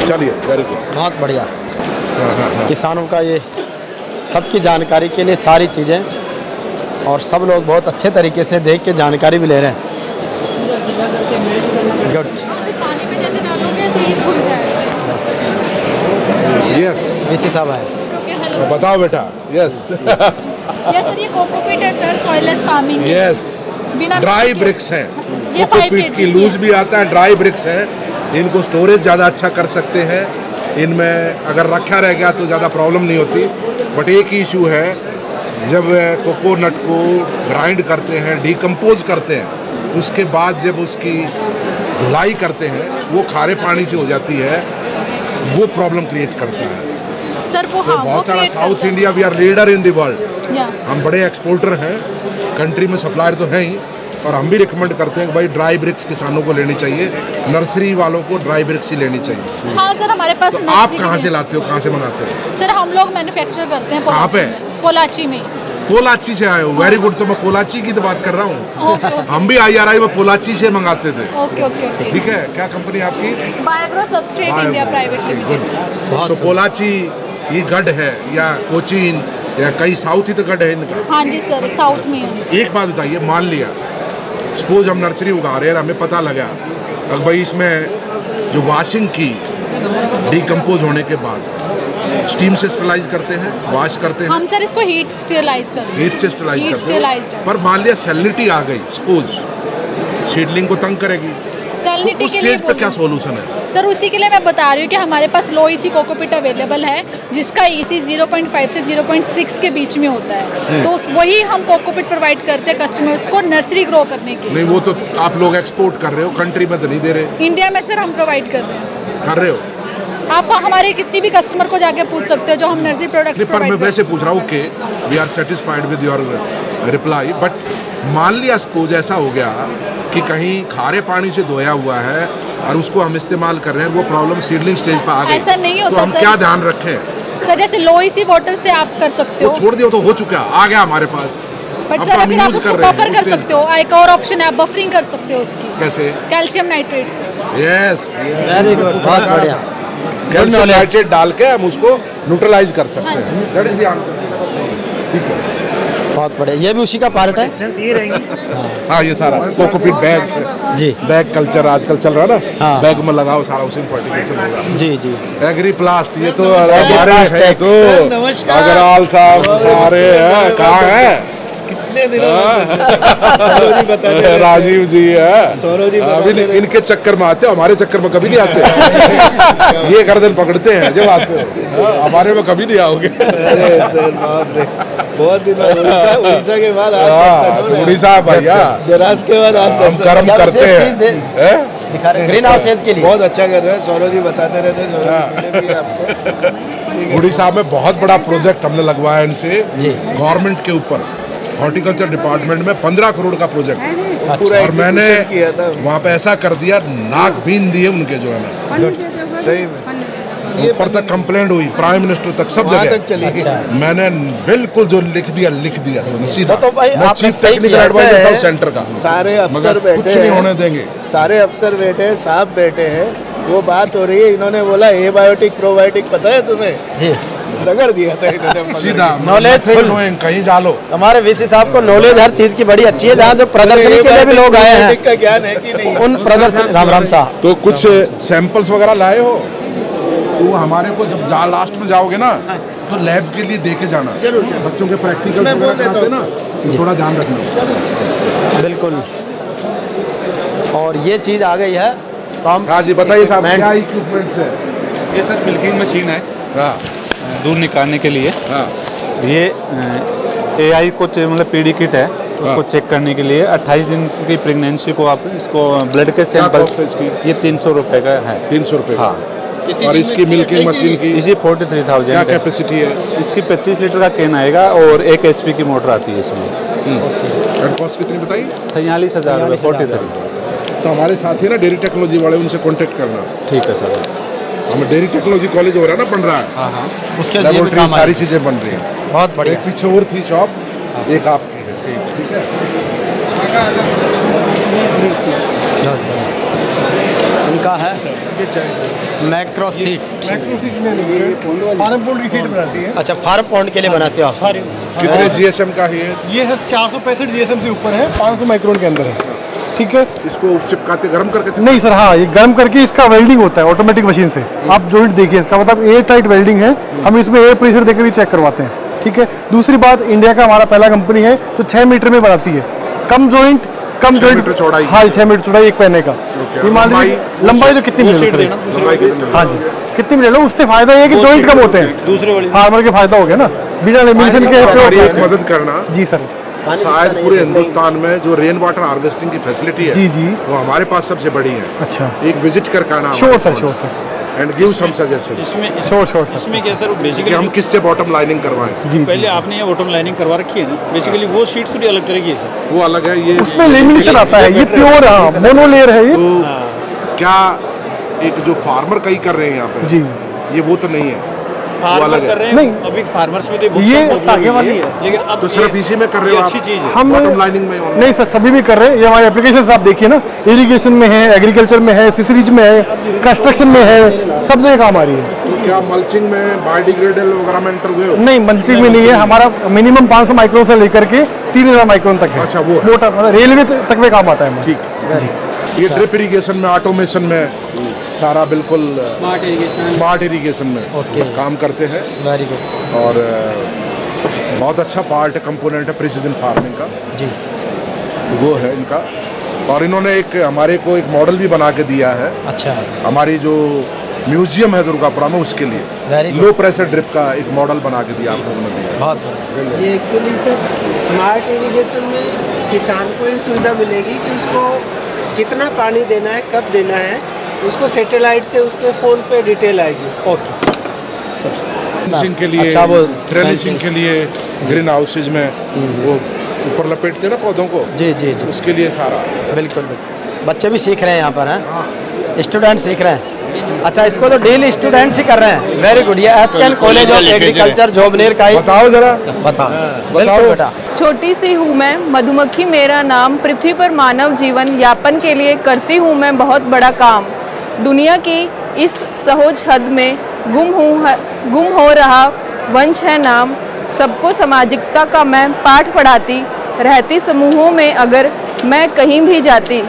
चलिए, वेरी गुड, बहुत बढ़िया। किसानों का ये सबकी जानकारी के लिए सारी चीज़ें, और सब लोग बहुत अच्छे तरीके से देख के जानकारी भी ले रहे हैं। गुड। यस, इसी सब है। बताओ बेटा। यस यस सर, ये कोकोपीट है sir, soilless farming. Yes, dry bricks हैं। ये 5 कोकोपीट की लूज भी आता है, ड्राई ब्रिक्स हैं। इनको स्टोरेज ज़्यादा अच्छा कर सकते हैं। इनमें अगर रखा रह गया तो ज़्यादा प्रॉब्लम नहीं होती। बट एक ही इशू है, जब कोकोनट को ग्राइंड करते हैं, डिकम्पोज करते हैं, उसके बाद जब उसकी धुलाई करते हैं, वो खारे पानी से हो जाती है, वो प्रॉब्लम क्रिएट करता है सर। वो तो बहुत सारा south India, we are leader in the world. हम बड़े एक्सपोर्टर हैं, कंट्री में सप्लायर तो हैं ही, और हम भी रिकमेंड करते हैं कि भाई ड्राई ब्रिक्स किसानों को लेनी चाहिए, नर्सरी वालों को ड्राई ब्रिक्स ही लेनी चाहिए। हाँ सर, हमारे पास तो आप कहाँ से लाते हो, कहाँ से मंगाते हो? सर हम लोग मैन्युफैक्चर करते हैं। कहाँ पे? पोलाची में। पोलाची से आए हो? Very good. तो मैं पोलाची की तो बात कर रहा हूँ। हम भी IRI में पोलाची से मंगाते थे। ओके ओके, ठीक है। क्या कंपनी आपकी? Biogro substrate India private limited. तो पोलाची, ये गढ़ है या कोचीन या कई साउथ ही तो गढ़ है इनका? हाँ जी सर, साउथ में है। एक बात बताइए, मान लिया सपोज हम नर्सरी उगा रहे हैं, हमें पता लगा अब भाई इसमें जो वॉशिंग की डिकम्पोज होने के बाद स्टीम से स्टरलाइज करते हैं, वॉश करते हैं हम सर इसको हीट स्टरलाइज करते हैं। हीट से स्टरलाइज करते हैं। पर मान लिया सैलिनिटी आ गई, सपोज सीडलिंग को तंग करेगी, सैलिनिटी उस के लिए स्टेज पे क्या सॉल्यूशन है? सर उसी के लिए मैं बता रही हूँ कि हमारे पास लो ईसी कोकोपीट अवेलेबल है, जिसका ईसी 0.5 से 0.6 के बीच में होता है। तो वही हम कोकोपीट प्रोवाइड करते हैं कस्टमर्स को नर्सरी ग्रो करने के लिए। नहीं, वो तो आप लोग एक्सपोर्ट कर रहे हो, कंट्री में तो नहीं दे रहे। इंडिया में सर हम प्रोवाइड कर रहे हो। आप हमारे कितनी भी कस्टमर को जाके पूछ सकते हो जो हम नर्सरी प्रोडक्ट्स पर मैं वैसे पूछ रहा हूँ कि we are satisfied with your reply, but मान लिया सपोज ऐसा हो गया कि कहीं खारे पानी से धोया हुआ है और उसको हम इस्तेमाल कर रहे हैं, वो प्रॉब्लम सीडलिंग स्टेज पर आ गई, ऐसा नहीं होता तो हम सर। क्या ध्यान रखें? सर जैसे लो ईसी वाटर से आप कर सकते हो, वो छोड़ दिया तो हो चुका, आ गया हमारे पास। बट सर फिर आप उसको बफर कर सकते हो। एक और ऑप्शन है, आप बफरिंग कर सकते हो उसकी। कैसे? कैल्शियम नाइट्रेट से। यस, वेरी गुड, बहुत बढ़िया। कैल्शियम नाइट्रेट डाल के हम उसको न्यूट्रलाइज कर सकते हैं। That is the answer. ठीक है, बहुत बढ़िया। ये भी उसी का पार्ट है? हाँ, ये सारा कोकोपीट बैग जी, बैग कल्चर आजकल चल रहा है ना। हाँ। बैग में लगाओ, सारा उसी में फर्टिलाइजेशन होगा। जी जी। एग्री प्लास्ट, ये तो हमारे है तो अग्रवाल साहब सारे हैं, कहाँ है? कितने दिनों बताते राजीव जी है, सौरभ जी अभी इनके चक्कर में आते हो, हमारे चक्कर में कभी नहीं आते। ये गर्दन पकड़ते हैं जब आते हो, हमारे में कभी नहीं आओगे। अरे सर बाप रे, बहुत दिन बाद उड़ीसा के बाद उड़ीसा भैया, दराज के बाद आज हम कर्म करते हैं। ग्रीन हाउस के लिए बहुत अच्छा कर रहे हैं, सौरभ जी बताते रहते हैं आपको। उड़ीसा में बहुत बड़ा प्रोजेक्ट हमने लगवाया इनसे गवर्नमेंट के ऊपर, हॉर्टिकल्चर डिपार्टमेंट में 15 करोड़ का प्रोजेक्ट पूरा, और मैंने वहाँ पे ऐसा कर दिया, नाक बीन दिए उनके जो है ना, सही में ऊपर तक कंप्लेंट हुई, प्राइम मिनिस्टर तक, सब जगह तक चली। मैंने बिल्कुल जो लिख दिया सीधा। तो भाई मैं चीफ टेक्निकल एडवाइजर था सेंटर का, सारे अफसर बैठे, कुछ नहीं होने देंगे। सारे अफसर बैठे, साहब बैठे हैं, वो बात हो रही है, इन्होंने बोला एबायोटिक प्रोबायोटिक पता है तुम्हें? जी, रगड़ दिया था इन्होंने सीधा। नॉलेज कहीं जा लो। हमारे वीसी साहब को नॉलेज हर चीज की बड़ी अच्छी है। जहाँ जो प्रदर्शनी के लिए भी लोग आए हैं, का ज्ञान है कि नहीं? उन प्रदर्शनी, राम राम साहब, तो कुछ सैंपल्स वगैरह लाए हो? वो हमारे को जब लास्ट में जाओगे ना, तो लैब के लिए देके जाना, बच्चों के प्रैक्टिकल कराते ना, थोड़ा ध्यान रखना। बिल्कुल। और ये चीज आ गई है, हाँ जी बताइए साहब, क्या इक्विपमेंट्स है? ये सर मिल्किंग मशीन है, दूध निकालने के लिए। ये AI को मतलब पीडी किट है, उसको चेक करने के लिए 28 दिन की प्रेगनेंसी को आप इसको ब्लड के सैंपल, ये 300 रुपये का है। 300 रुपये। हाँ। और इसकी मिल्किंग मशीन की इसी 43,000 क्या कैपेसिटी है? इसकी 25 लीटर का कैन आएगा और 1 HP की मोटर आती है इसमें। एंड कॉस्ट कितनी बताई? 43,000 रुपये, 43। तो हमारे साथी ना डेयरी टेक्नोलॉजी वाले, उनसे कॉन्टेक्ट करना। ठीक है सर। हमें डेयरी टेक्नोलॉजी कॉलेज हो रहा है ना, बन रहा है। हाँ, उसके लिए सारी चीजें बन रही हैं। बहुत बढ़िया। एक पीछे और थी शॉप, एक आपकी है। ठीक है। उनका है मैक्रो सीट। फार्म पॉन्ड की सीट बनाती है। अच्छा, फार्म पॉन्ड के लिए बनाते हो आप? कितने GSM का है? ये है 465 GSM से ऊपर है, 500 माइक्रोन के अंदर है। ठीक है, इसको चिपकाते गर्म करके? नहीं सर, हाँ, ये गर्म करके इसका वेल्डिंग होता है ऑटोमेटिक मशीन से। आप जॉइंट देखिए, इसका मतलब एयर टाइट वेल्डिंग है। हम इसमें एयर प्रेशर देकर भी चेक करवाते हैं। ठीक है, दूसरी बात, इंडिया का हमारा पहला कंपनी है जो 6 मीटर में बनाती है, कम जॉइंट, कम जॉइंट चौड़ाई। हाँ, 6 मीटर चौड़ाई एक पहने का। ये मान लीजिए लंबाई तो कितनी मिले? हाँ जी, कितनी मिले लो, उससे फायदा ये है कि जॉइंट कम होते हैं, दूसरे वाले फार्मर के फायदा हो गया ना, बिना लेमिनेशन के। एक मदद करना जी सर, शायद पूरे हिंदुस्तान में जो रेन वाटर हार्वेस्टिंग की फैसिलिटी है, जी जी, वो हमारे पास सबसे बड़ी है। अच्छा, एक विजिट करके आना। Sure sir, sure sir, and give some suggestions. Sure sure sir. इसमें क्या सर, बेसिकली हम किससे बॉटम लाइनिंग करवाएं? जी, पहले आपने ये बॉटम लाइनिंग करवा रखी है ना, बेसिकली वो शीट थोड़ी अलग तरह की है, वो अलग है। ये उसमें लेमिनेशन आता है, ये प्योर मोनो लेयर है ये। क्या एक जो फार्मर कई कर रहे हैं यहाँ पे जी, ये वो तो नहीं है? फार्मर कर रहे हैं नहीं। अभी फार्मर्स में ये वाली है, लेकिन अब तो सिर्फ इसी में कर रहे हो आप? अच्छी चीज है। हम बॉटम लाइनिंग में नहीं सर, सभी में कर रहे हैं। ये हमारे एप्लीकेशन आप देखिए ना, इरिगेशन में है, एग्रीकल्चर में है, फिशरीज में है, कंस्ट्रक्शन में है, सब जगह काम आ रही है। तो क्या मल्चिंग में बायोडिग्रेडेबल वगैरह में एंटर हुए हो? नहीं, मल्चिंग में नहीं है। हमारा मिनिमम 500 माइक्रोन से लेकर के 3000 माइक्रोन तक है। अच्छा, वो मोटा मतलब रेलवे तक में काम आता है। ठीक। ये ड्रिप इरिगेशन में, ऑटोमेशन में सारा बिल्कुल स्मार्ट इरिगेशन में काम करते हैं। Very good. और बहुत अच्छा पार्ट है, कंपोनेंट है प्रिसीजन फार्मिंग का जी, वो है इनका। और इन्होंने एक हमारे को एक मॉडल भी बना के दिया है। अच्छा, हमारी जो म्यूजियम है दुर्गापुरा में, उसके लिए लो प्रेशर ड्रिप का एक मॉडल बना के दिया आप लोगों ने दिया। बहुत ये एक्चुअली सर स्मार्ट इरिगेशन में किसान को ये सुविधा मिलेगी कि उसको कितना पानी देना है, कब देना है, उसको सैटेलाइट से उसके फ़ोन पे डिटेल आएगी। Okay sir. ट्रेलिसिंग के लिए, अच्छा, वो ट्रेलिसिंग के लिए ग्रीन हाउसेज में वो ऊपर लपेटते हैं ना पौधों को। जी जी जी, उसके लिए सारा। बिल्कुल बिल्कुल। बच्चे भी सीख रहे हैं यहाँ पर, हैं स्टूडेंट सीख रहे हैं। अच्छा, इसको तो डेली स्टूडेंट्स ही कर रहे हैं। Very good. ये एसकेएन कॉलेज ऑफ एग्रीकल्चर जोबनेर का ही। बताओ जरा, बताओ बेटा। छोटी सी हूँ मैं, मधुमक्खी मेरा नाम, पृथ्वी पर मानव जीवन यापन के लिए करती हूँ मैं बहुत बड़ा काम। दुनिया की इस सहोज हद में गुम हो रहा वंश है नाम। सबको सामाजिकता का मैं पाठ पढ़ाती रहती, समूहों में अगर मैं कहीं भी जाती।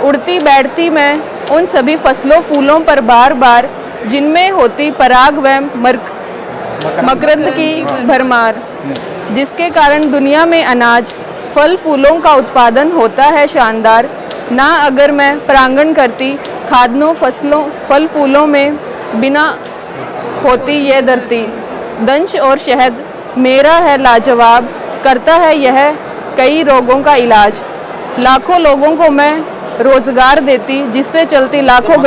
उड़ती बैठती मैं उन सभी फसलों फूलों पर बार बार, जिनमें होती पराग व मकरंद की भरमार, जिसके कारण दुनिया में अनाज फल फूलों का उत्पादन होता है शानदार। ना अगर मैं प्रांगण करती खाद्यों फसलों फल फूलों में, बिना होती ये धरती। दंश और शहद मेरा है लाजवाब, करता है यह कई रोगों का इलाज। लाखों लोगों को मैं रोजगार देती, जिससे चलती लाखों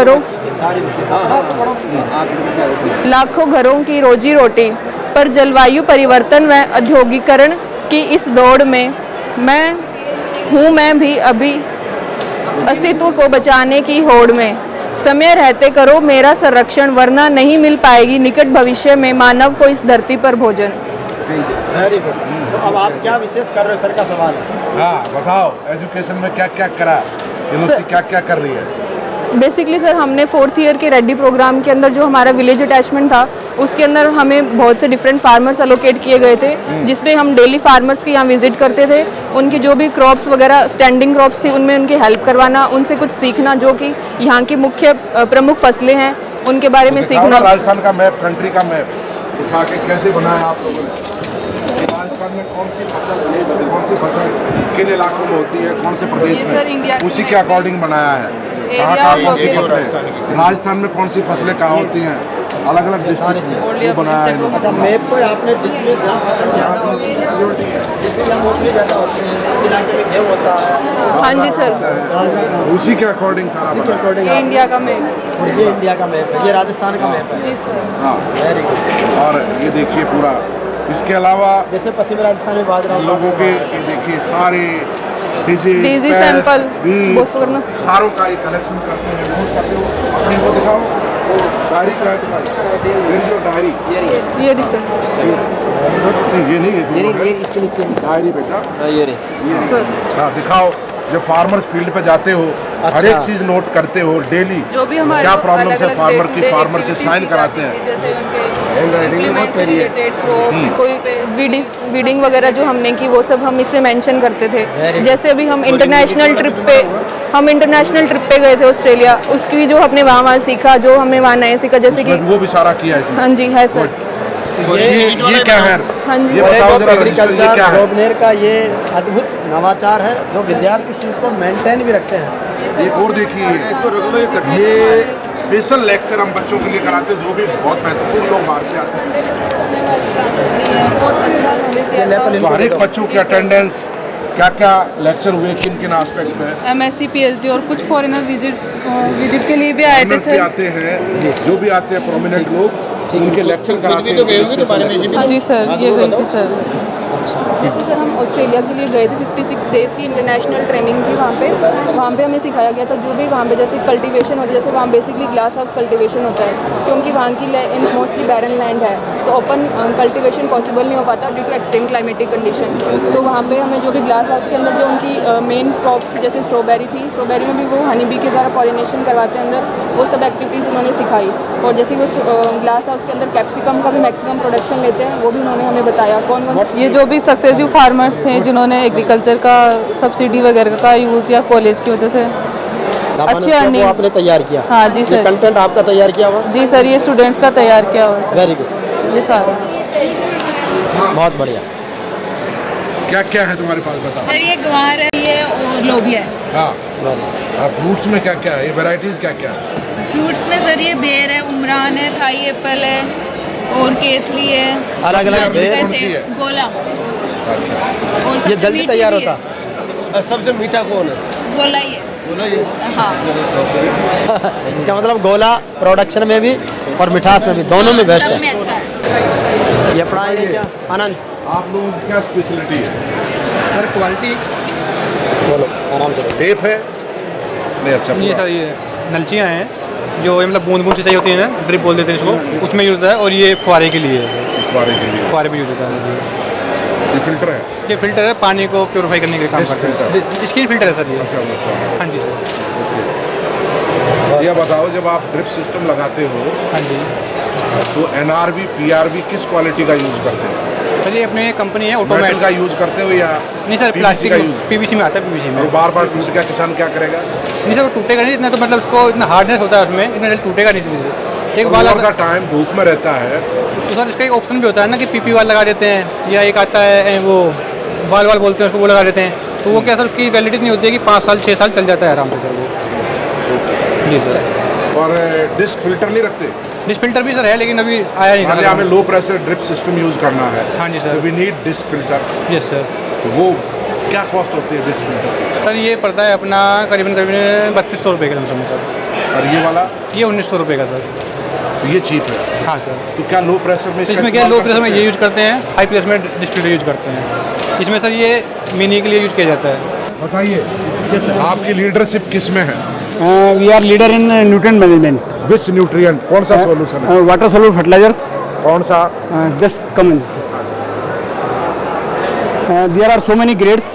घरों की रोजी रोटी। पर जलवायु परिवर्तन व औद्योगिकरण की इस दौड़ में मैं भी अभी अस्तित्व को बचाने की होड़ में। समय रहते करो मेरा संरक्षण, वरना नहीं मिल पाएगी निकट भविष्य में मानव को इस धरती पर भोजन। Very good. तो अब आप क्या विशेष कर रहे हो सर का सवाल है। हाँ बताओ, एजुकेशन में क्या क्या करा, यूनिवर्सिटी क्या क्या कर रही है? बेसिकली सर हमने 4th ईयर के रेडी प्रोग्राम के अंदर जो हमारा विलेज अटैचमेंट था, उसके अंदर हमें बहुत से डिफरेंट फार्मर्स अलोकेट किए गए थे, जिसमें हम डेली फार्मर्स के यहाँ विजिट करते थे। उनके जो भी क्रॉप्स वगैरह स्टैंडिंग क्रॉप्स थी, उनमें उनकी हेल्प करवाना, उनसे कुछ सीखना, जो कि यहाँ की मुख्य प्रमुख फसलें हैं उनके बारे में सीखना। राजस्थान का मैप, कंट्री का मैप उठा के कैसे बनाया आप लोगों ने? राजस्थान में कौन सी फसल, देश में कौन सी फसल किन इलाकों में होती है, कौन से प्रदेश में, उसी के अकॉर्डिंग बनाया है। कहाँ कौन सी फसलें, राजस्थान में कौन सी फसलें कहाँ होती हैं, अलग अलग डिस्ट्रिक्ट बनाया है। अच्छा, मैप पर आपने जिसमें जहाँ फसल ज़्यादा होती है, जिसमें जहाँ मोटली ज़्यादा होते हैं, इस इलाके में गेहूँ होता है। हाँ जी सर, उसी के अकॉर्डिंग सारा, उसी के अकॉर्डिंग इंडिया का मैप। और ये इंडिया का मैप है, ये राजस्थान का मैप है। जी सर। हाँ, वेरी गुड। और ये देखिए पूरा, इसके अलावा जैसे पश्चिम राजस्थान में बाजरा लोगों के, ये देखिए सारे डीजी सैंपल सारों का एक कलेक्शन करते हैं, नोट करते हो। अपनी वो दिखाओ, वो डायरी का है तुम्हारी, जो डायरी ये नहीं है, इसके नीचे डायरी बेटा, ये रे। हाँ दिखाओ। जब फार्मर्स फील्ड पे जाते हो, हर एक चीज नोट करते हो डेली, जो भी हमारे क्या प्रॉब्लम है फार्मर की, फार्मर से साइन कराते हैं। कोई वीडिंग वगैरह जो हमने की, वो सब हम इसमें मेंशन करते थे। जैसे अभी हम इंटरनेशनल ट्रिप पे गए थे ऑस्ट्रेलिया, उसकी जो हमने वहाँ सीखा, जो हमें वहाँ नया सीखा, जैसे कि वो भी सारा किया है। हाँ जी है सर। ये क्या है? हाँ जी, ये बताओ जरा, एग्रीकल्चर जोबनेर का ये अद्भुत नवाचार है, जो विद्यार्थी इस चीज़ को मेंटेन भी रखते हैं। एक और देखिए, ये स्पेशल लेक्चर हम बच्चों के लिए कराते हैं, जो भी बहुत महत्वपूर्ण लोग बाहर से आते हैं। हर एक बच्चों की अटेंडेंस, क्या क्या लेक्चर हुए, किन किन एस्पेक्ट में, MSc PhD और कुछ फॉरेनर विजिट के लिए भी आए थे सर। आते हैं, जो भी आते हैं प्रोमिनेंट लोग, उनके लेक्चर कराते हैं। जी सर, ये गई थी सर। जैसे सर हम ऑस्ट्रेलिया के लिए गए थे, 56 डेज़ की इंटरनेशनल ट्रेनिंग थी वहाँ पे हमें सिखाया गया था जो भी वहाँ पे जैसे कल्टीवेशन होती है, जैसे वहाँ बेसिकली ग्लास हाउस कल्टीवेशन होता है क्योंकि वहाँ की मोस्टली बैरन लैंड है तो ओपन कल्टीवेशन पॉसिबल नहीं हो पाता due to extreme climatic condition. तो वहाँ पे हमें जो भी ग्लास हाउस के अंदर जो उनकी मेन क्रॉप्स जैसे स्ट्रॉबेरी थी, स्ट्रॉबेरी में भी वो हनी बी के द्वारा पॉलिनेशन करवाते हैं अंदर, वो सब एक्टिविटीज़ उन्होंने सिखाई। और जैसे वो ग्लास हाउस के अंदर कैप्सिकम का भी मैक्सिमम प्रोडक्शन लेते हैं वो भी उन्होंने हमें बताया। कौन ये जो भी सक्सेसिव फार्मर्स थे जिन्होंने एग्रीकल्चर का सब्सिडी वगैरह का यूज़ या कॉलेज की वजह से अच्छी अर्निंग आपने तैयार किया। हाँ जी सर। कंटेंट आपका तैयार किया हुआ? जी सर, ये स्टूडेंट्स का तैयार किया हुआ सर। Very good. ये सारा बहुत बढ़िया। क्या क्या है तुम्हारे पास बताओ? सर ये ग्वार है, ये और लोबिया है। हाँ, और फ्रूट्स में क्या क्या है, ये वैरायटीज क्या क्या है? फ्रूट्स में सर ये बेर है, उमरान है, थाई एप्पल है और केतली है। अलग अलग बेर कौन सी है? गोला। अच्छा। और ये जल्दी तैयार होता? सबसे मीठा कौन है? गोला ही है। गोला ही? हाँ। इसका मतलब गोला प्रोडक्शन में भी और मिठास में भी, दोनों में बेस्ट है। अच्छा है। ये अपना क्या अनंत, आप लोगों की क्या स्पेशलिटी है? सर क्वालिटी बोलो आराम से। टेप है? नहीं अच्छा। ये सर ये नलचियाँ हैं जो मतलब बूंद बूंद सिंचाई होती है ना, ड्रिप बोल देते हैं इसको, उसमें यूज़ होता है। और ये फुहारे के लिए है सर। फुहारे के लिए? फुहारे में यूज़ होता है। ये फिल्टर है? ये फिल्टर है, पानी को प्योरीफाई करने के लिए काम करता है। स्क्रीन फिल्टर है सर ये। हाँ जी सर। ये बताओ, जब आप ड्रिप सिस्टम लगाते हो, हाँ जी, तो NRV PRV किस क्वालिटी का यूज़ करते हो? सर ये अपने कंपनी है मेटल ऑटोमेटिक का यूज़ करते हो या नहीं सर, प्लास्टिक PVC में आता है। PVC में बार बार टूट गया किसान क्या करेगा? नहीं सर, वो टूटेगा नहीं इतना, तो मतलब उसको इतना हार्डनेस होता है उसमें, इतना जल्दी टूटेगा नहीं। एक वाल का टाइम धूप में रहता है तो सर इसका एक ऑप्शन भी होता है ना कि PP वाल लगा देते हैं, या एक आता है वो वाल बोलते हैं उसको, वो लगा देते हैं। तो वो क्या सर उसकी वैलिडिटी नहीं होती है कि 5 साल 6 साल चल जाता है आराम से सर वो। जी सर। और डिस्क फिल्टर नहीं रखते? डिस्क फिल्टर भी सर है लेकिन अभी आया नहीं था। हमें low pressure drip system use करना है। हाँ जी sir. We need disc filter. Yes sir. तो वो क्या कॉस्ट होती है डिस्क फिल्टर? सर ये पड़ता है अपना करीबन 3200 रुपये का लमसम सर। और ये वाला? ये 1900 रुपये का सर। तो ये चीप है? हाँ सर। तो क्या लो प्रेशर में? इसमें क्या लो प्रेशर में ये यूज़ करते हैं, हाई प्रेशर में डिस्क फिल्टर यूज़ करते हैं। इसमें सर ये मिनी के लिए यूज़ किया जाता है। बताइए आपकी लीडरशिप किस में है? We are leader in nutrient management. Which nutrient? कौन सा सॉल्यूशन है? Water soluble fertilisers. कौन सा? Just come in. There are so many grades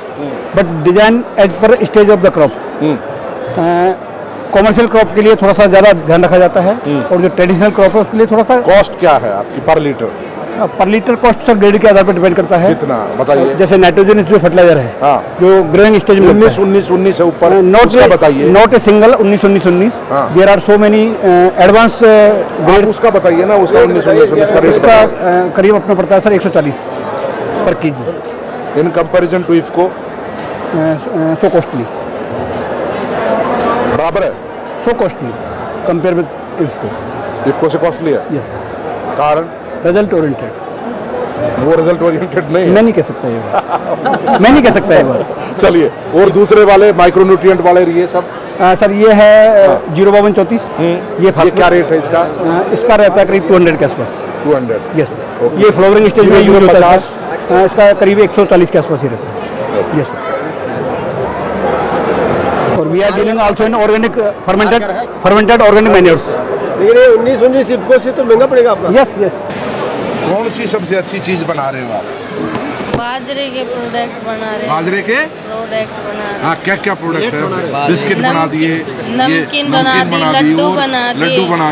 but design as per stage of the crop. Commercial crop के लिए थोड़ा सा ज़्यादा ध्यान रखा जाता है और जो ट्रेडिशनल क्रॉप है उसके लिए थोड़ा सा। कॉस्ट क्या है आपकी पर लीटर? पर लीटर कॉस्ट सर ग्रेड के आधार पर डिपेंड करता है। कितना बताइए? जैसे नाइट्रोजन जो फर्टिलाइजर है, हाँ, जो ग्रोइंग स्टेज में 19 से ऊपर, नोट बताइए। Not a single 19 there are so many advance grade. उसका बताइए ना, उसका 19 का इसका करीब अपना पड़ता है सर 140 पर KG. In comparison to IFFCO so costly, बराबर है? So costly compare with IFFCO से कॉस्टली है? यस। कारण? Result oriented. वो रिजल्ट ओरिएंटेड नहीं है? मैं नहीं कह सकता ये बात। मैं नहीं कह सकता ये बात। चलिए, और दूसरे वाले माइक्रोन्यूट्रिएंट वाले ये सब? सर ये है 05234। ये क्या रेट है इसका? इसका रहता है करीब 200 के आसपास। 200? यस। ये फ्लावरिंग स्टेज में यूज होता है। इसका करीब 140 के आसपास ही रहता है। Yes sir. और we are dealing also in organic fermented organic manures. लेकिन ये 19 इफको से तो महंगा पड़ेगा आपका। Yes yes. कौन सी सबसे अच्छी चीज बना रहे हो आप? बाजरे के प्रोडक्ट बना रहे हैं। बाजरे के प्रोडक्ट बना रहे हैं। हाँ, क्या क्या प्रोडक्ट है? बिस्किट बना दिए, नमकीन बना दी, लड्डू बना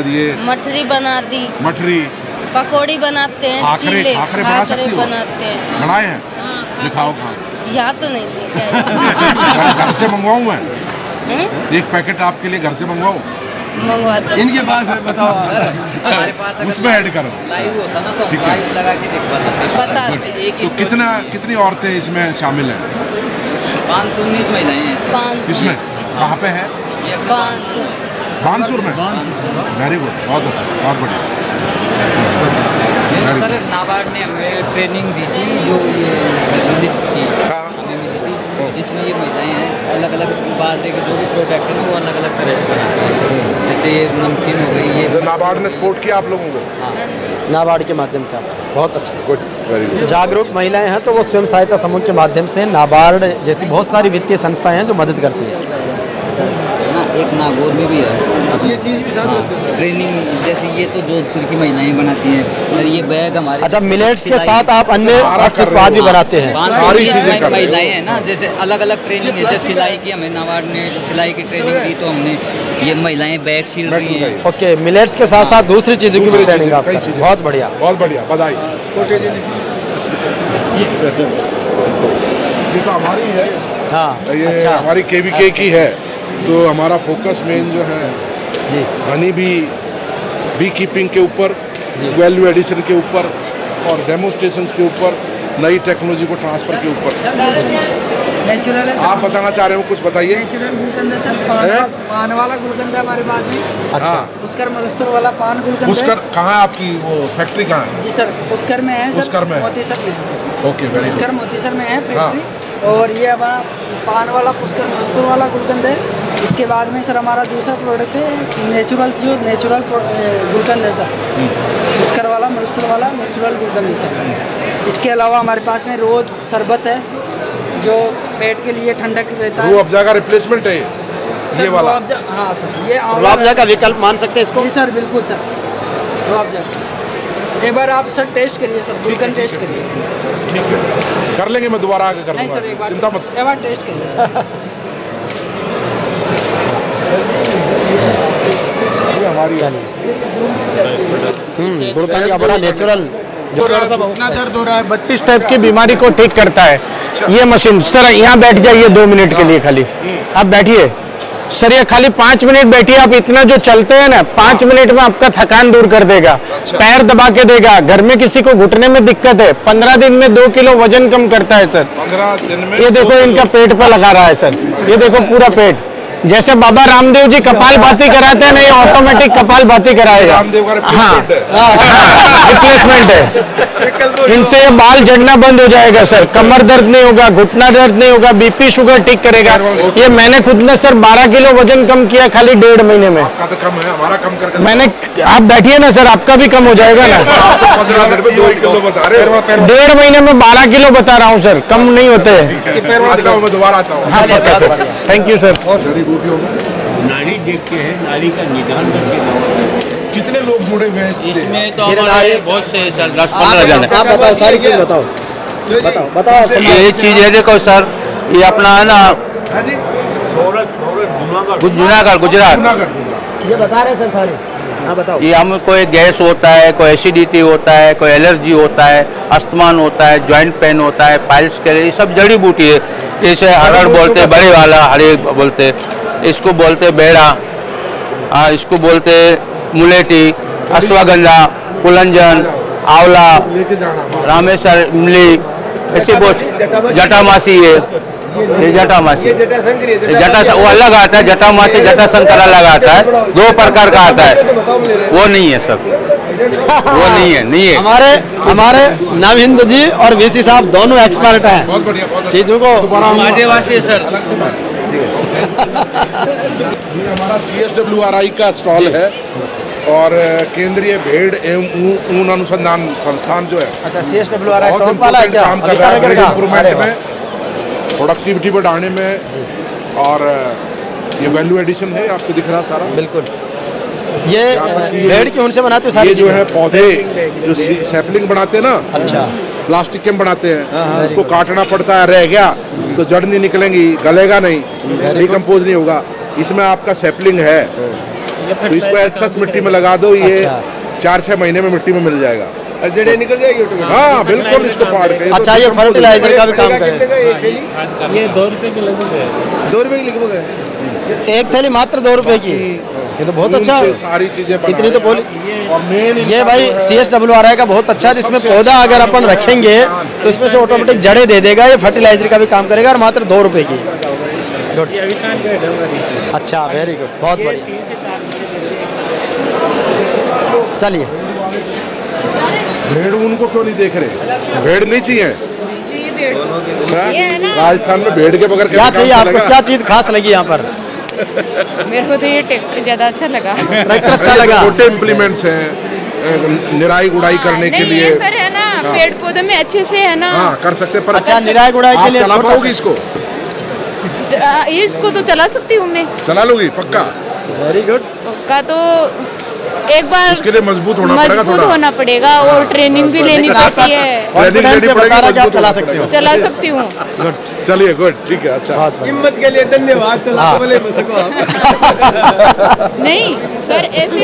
दिए, मठरी बना दी, मठरी पकौड़ी बनाते हैं, खाखरे बनाते हैं। बनाए हैं? दिखाओ खा। याद तो नहीं घर से मंगवाऊँ मैं? एक पैकेट आपके लिए घर से मंगवाऊँ? मंगवाते। इनके पास है, बताओ। हमारे पास उसमें ऐड करो। लाइव होता ना तो लाइव लगा के बताते हैं। तो कितनी औरतें इसमें शामिल हैं? 519 महिलाएं हैं इसमें। कहाँ पे है? बानसूर में। वेरी गुड, बहुत अच्छा, बहुत बढ़िया। सर नाबार्ड ने हमें ट्रेनिंग दी थी जो ये की हमें मिली थी, जिसमें ये महिलाएं हैं अलग अलग बाजरे के जो भी प्रोडक्ट है ना वो अलग अलग तरह से बनाते हैं। जैसे ये नमकीन हो गई, ये नाबार्ड ने सपोर्ट किया आप लोगों को? हाँ, नाबार्ड के माध्यम से आप बहुत अच्छा, गुड, वेरी गुड। जागरूक महिलाएं हैं तो वो स्वयं सहायता समूह के माध्यम से नाबार्ड जैसी बहुत सारी वित्तीय संस्थाएं हैं जो मदद करती हैं। ना एक नागौर में भी है ये चीज़ भी साथ ट्रेनिंग, जैसे ये तो जोधपुर की महिलाएं बनाती हैं सर। ये बैग हमारे अच्छा, मिलेट्स के साथ आप अन्य हस्तउत्पाद भी बनाते हैं? सारी चीजें महिलाएं हैं ना, जैसे अलग अलग ट्रेनिंग है। जैसे सिलाई की हमें नाबार्ड ने सिलाई की ट्रेनिंग दी तो हमने ये महिलाएं बैग सिल रही हैं। ओके, मिलेट्स के साथ साथ दूसरी चीज़ों की भी ट्रेनिंग आप, बहुत बढ़िया, बहुत बढ़िया, बधाई। ये तो हमारी है। हाँ, ये अच्छा, हमारी केवीके की है। तो हमारा फोकस मेन जो है जी हनी बी कीपिंग के ऊपर, वैल्यू एडिशन के ऊपर और डेमोन्स्ट्रेशंस के ऊपर, नई टेक्नोलॉजी को ट्रांसफर के ऊपर। नेचुरल है। आप बताना चाह रहे हो, कुछ बताइए। नेचुरल गुलकंद है सर, पान वाला गुलकंद है हमारे पास में। अच्छा, पुष्कर मरुस्थल वाला पान गुलकंद। पुष्कर कहाँ है आपकी वो फैक्ट्री कहाँ है? जी सर, पुष्कर में है। पुष्कर में, मोतीसर में है sir. Okay, very good. Pushkar Motisar में है फैक्ट्री। और ये हमारा पान वाला पुष्कर मरुस्थल वाला गुलकंद है। इसके बाद में सर हमारा दूसरा प्रोडक्ट है नेचुरल, जो नेचुरल गुलकंद है सर, पुष्कर वाला मरुस्थल वाला नेचुरल गुलकंद है सर। इसके अलावा हमारे पास में रोज़ शरबत है जो पेट के लिए ठंडक रहता है। रूह अफ़ज़ा का रिप्लेसमेंट है ये वाला? हाँ सर, ये रूह अफ़ज़ा का विकल्प मान सकते हैं इसको? जी सर, बिल्कुल सर, रूह अफ़ज़ा। एक बार आप सर टेस्ट करिए सर, गुलकंद टेस्ट करिए। ठीक है, कर लेंगे, मैं दोबारा आके कर लूँगा, सर, एक बार चिंता मत। एक बार टेस्ट करिए सर। गुलकंद का बड़ा नेचुरल इतना दर्द हो रहा है, 32 टाइप की बीमारी को ठीक करता है ये मशीन। सर यहाँ बैठ जाइए 2 मिनट के लिए, खाली आप बैठिए सर। ये खाली 5 मिनट बैठिए आप। इतना जो चलते हैं ना, 5 मिनट में आपका थकान दूर कर देगा, पैर दबा के देगा। घर में किसी को घुटने में दिक्कत है, 15 दिन में 2 किलो वजन कम करता है सर। 15 दिन में ये देखो इनका पेट पे लगा रहा है सर, ये देखो पूरा पेट। जैसे बाबा रामदेव जी कपाल भाती कराते हैं ना, ये ऑटोमेटिक कपाल भाती कराएगा। रामदेव का रिप्लेसमेंट है। इनसे ये बाल झड़ना बंद हो जाएगा सर, कमर दर्द नहीं होगा, घुटना दर्द नहीं होगा, बीपी शुगर ठीक करेगा। ये मैंने खुद ने सर 12 किलो वजन कम किया खाली 1.5 महीने में। आपका तो कम है, हमारा कम करके मैंने, आप बैठिए ना सर, आपका भी कम हो जाएगा ना। 15 दिन में 2 किलो बता रहे हो। 1.5 महीने में 12 किलो बता रहा हूँ सर, कम नहीं होते। आता हूँ मैं, दोबारा आता हूँ। हाँ पक्का सर, थैंक यू सर। नाड़ी देख के है, नाड़ी का निदान करके। कितने लोग जुड़े हुए हैं इसमें? तो हमारे बहुत से सर, 10-15 जन। आप बताओ, सारी चीज बताओ, बताओ। ये चीज है, देखो सर, ये अपना है ना जूनागढ़, गुजरात। ये बता रहे सर सारे, हाँ बताओ। ये हम कोई गैस होता है, कोई एसिडिटी होता है, कोई एलर्जी होता है, अस्थमान होता है, जॉइंट पेन होता है, पाइल्स के लिए, ये सब जड़ी बूटी है। इसे हरड़ बोलते, बड़े वाला हरे बोलते, इसको बोलते बेड़ा, इसको बोलते मुलेटी, अश्वगंधा, कुलंजन, आंवला, रामेश्वर इमली, ऐसे बहुत जटामासी है। ये जटामासी, जटा वो अलग आता है, जटामासी जटा शंकर अलग आता है, 2 प्रकार का आता है। वो नहीं है सर, वो नहीं है। हमारे नवहिंद जी और वीसी साहब दोनों एक्सपर्ट हैं। बहुत बढ़िया, चीजों को आदिवासी सर। ये हमारा CSWRI का स्टॉल है और केंद्रीय भेड़ एवं ऊन अनुसंधान संस्थान जो है, अच्छा CSWRI बहुत इम्पोर्टेंट काम कर रहा है ब्रीड इम्प्रूवमेंट में, प्रोडक्टिविटी बढ़ाने में। और ये वैल्यू एडिशन है, आपको दिख रहा सारा। बिल्कुल, ये भेड़ की ऊन से बनाते हैं सारी। ये जो है पौधे जो सैपलिंग बनाते हैं ना, अच्छा प्लास्टिक के बनाते हैं, उसको काटना पड़ता है, रह गया तो जड़ नहीं निकलेंगी, गलेगा नहीं, डिकम्पोज नहीं होगा। इसमें आपका सैपलिंग है तो इसको ऐसा सच मिट्टी में लगा दो, ये 4-6 महीने में मिट्टी में मिल जाएगा, जड़ें निकल जाएगी। हाँ बिल्कुल, इसको पाड़ के। अच्छा, ये फर्टिलाइजर का भी काम करेगा। ये 2 रुपए के लगभग है, 2 रुपए की लगभग है, एक थैली मात्र 2 रुपए की। ये तो बहुत अच्छा, सारी चीजें इतनी तो बोली। और मेन ये भाई CSWRI का बहुत अच्छा है, जिसमें पौधा अगर अपन रखेंगे तो इसमें से ऑटोमेटिक जड़ें दे देगा। ये फर्टिलाइजर का भी काम करेगा और मात्र 2 रुपए की। अच्छा, वेरी गुड, बहुत बढ़िया। चलिए, भेड़ ऊन को क्यों नहीं देख रहे? भेड़ नहीं चाहिए? भेड़ को। ये है ना, राजस्थान में भेड़ के बगैर क्या चाहिए आपको, क्या चीज़ खास लगी यहाँ पर? मेरे को तो ये ट्रैक्टर ज्यादा अच्छा लगा। ट्रैक्टर अच्छा लगा। छोटे इम्प्लीमेंट्स हैं, निराई गुड़ाई करने के लिए। ये सर है ना, पेड़ पौधे में अच्छे से है ना। हाँ कर सकते हैं, पर अच्छा निराई गुड़ाई के लिए चला पाओगी इसको? इसको तो चला सकती हूँ मैं। चला लोगी पक्का? Very good. पक्का तो एक बार उसके लिए मजबूत होना पड़ेगा, मजबूत होना पड़ेगा और ट्रेनिंग भी लेनी पड़ती है। कॉन्फिडेंस से बता रहा कि आप चला सकते हो। चला सकती हूँ। गुड, चलिए गुड, ठीक है, अच्छा। हिम्मत के लिए धन्यवाद। चला बोले सको आप। नहीं सर, ऐसे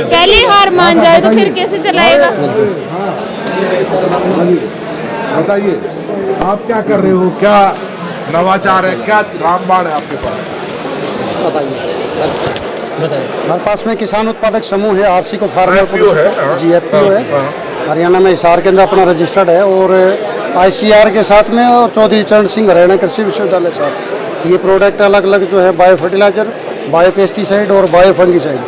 पहले हार मान जाए तो फिर कैसे चलाएगा? बताइए आप क्या कर रहे हो, क्या नवाचार है, क्या रामबाण है आपके पास? बताइए सर, बताइए। हमारे पास में किसान उत्पादक समूह है, आरसी को फार्मर FPO है। जी FPO है, हरियाणा में हिसार के अंदर अपना रजिस्टर्ड है, और ICR के साथ में, और चौधरी चरण सिंह हरियाणा कृषि विश्वविद्यालय साथ। ये प्रोडक्ट अलग अलग जो है, बायो फर्टिलाइजर, बायो पेस्टिसाइड और बायो फंगिसाइड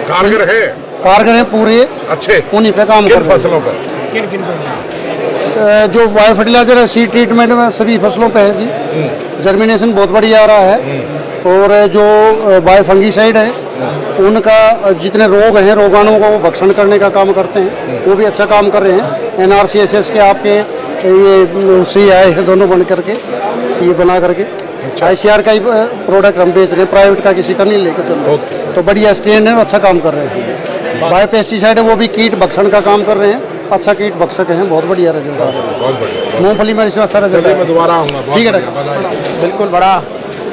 कारगर है। कारगर है पूरे, अच्छे उन्हीं पे काम कर रहे हैं। फसलों पर जो बायो फर्टिलाइजर है, सीड ट्रीटमेंट में सभी फसलों पे है जी। जर्मिनेशन बहुत बढ़िया आ रहा है, और जो बायो फंगिसाइड है उनका जितने रोग हैं, रोगाणुओं को भक्षण करने का काम करते हैं, वो भी अच्छा काम कर रहे हैं। NRCSS के आपके ये सी आए हैं दोनों बन करके, ये बना करके। ICR का ही प्रोडक्ट हम बेच रहे हैं, प्राइवेट का किसी का नहीं लेकर चल रहे। तो बढ़िया स्टैंड है, अच्छा काम कर रहे हैं। बायो पेस्टिसाइड है, वो भी कीट भक्षण का काम कर रहे हैं, अच्छा कीट भक्षक हैं, बहुत बढ़िया रिजल्ट आ रहा है। मूंगफली में इसमें अच्छा रिजल्ट है। दोबारा आऊँगा। ठीक है, बिल्कुल बड़ा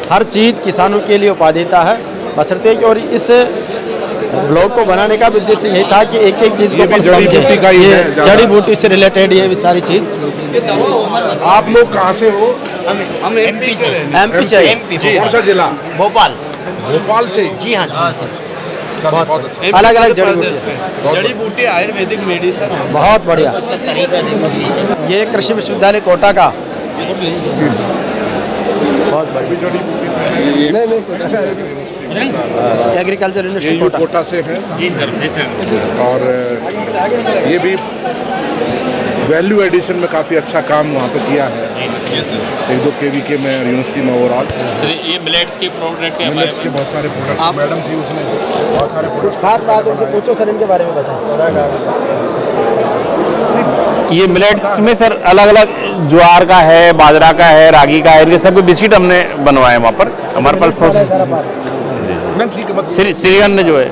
हर चीज़ किसानों के लिए उपादेयता है, बशर्ते कि और इस ब्लॉग को बनाने का उद्देश्य यही था कि एक एक चीज़ को जड़ी बूटी का ही है, जड़ी बूटी से रिलेटेड ये भी सारी चीज़। आप लोग कहाँ से हो? हम MP से। कौन सा जिला? भोपाल। भोपाल से? जी हाँ बहुत अच्छा। अलग अलग जड़ी बूटी आयुर्वेदिक मेडिसिन बहुत बढ़िया। ये कृषि विश्वविद्यालय कोटा का बहुत बढ़िया एग्रीकल्चर यूनिवर्सिटी कोटा से है। जी सर। और ये भी वैल्यू एडिशन में काफ़ी अच्छा काम वहाँ पे किया है। 1-2 KVK में यूनिवर्सिटी में ओवरऑल। ये मिलेट्स के प्रोडक्ट है, मिलेट्स के बहुत सारे प्रोडक्ट्स, मैडम थी उसमें बहुत सारे कुछ खास बात उनसे पूछो सर, इनके बारे में बताएं। ये मिलेट्स में सर अलग अलग ज्वार का है, बाजरा का है, रागी का है, इनके सब बिस्किट हमने बनवाए वहाँ पर। हमारे पास श्रीगंध जो है।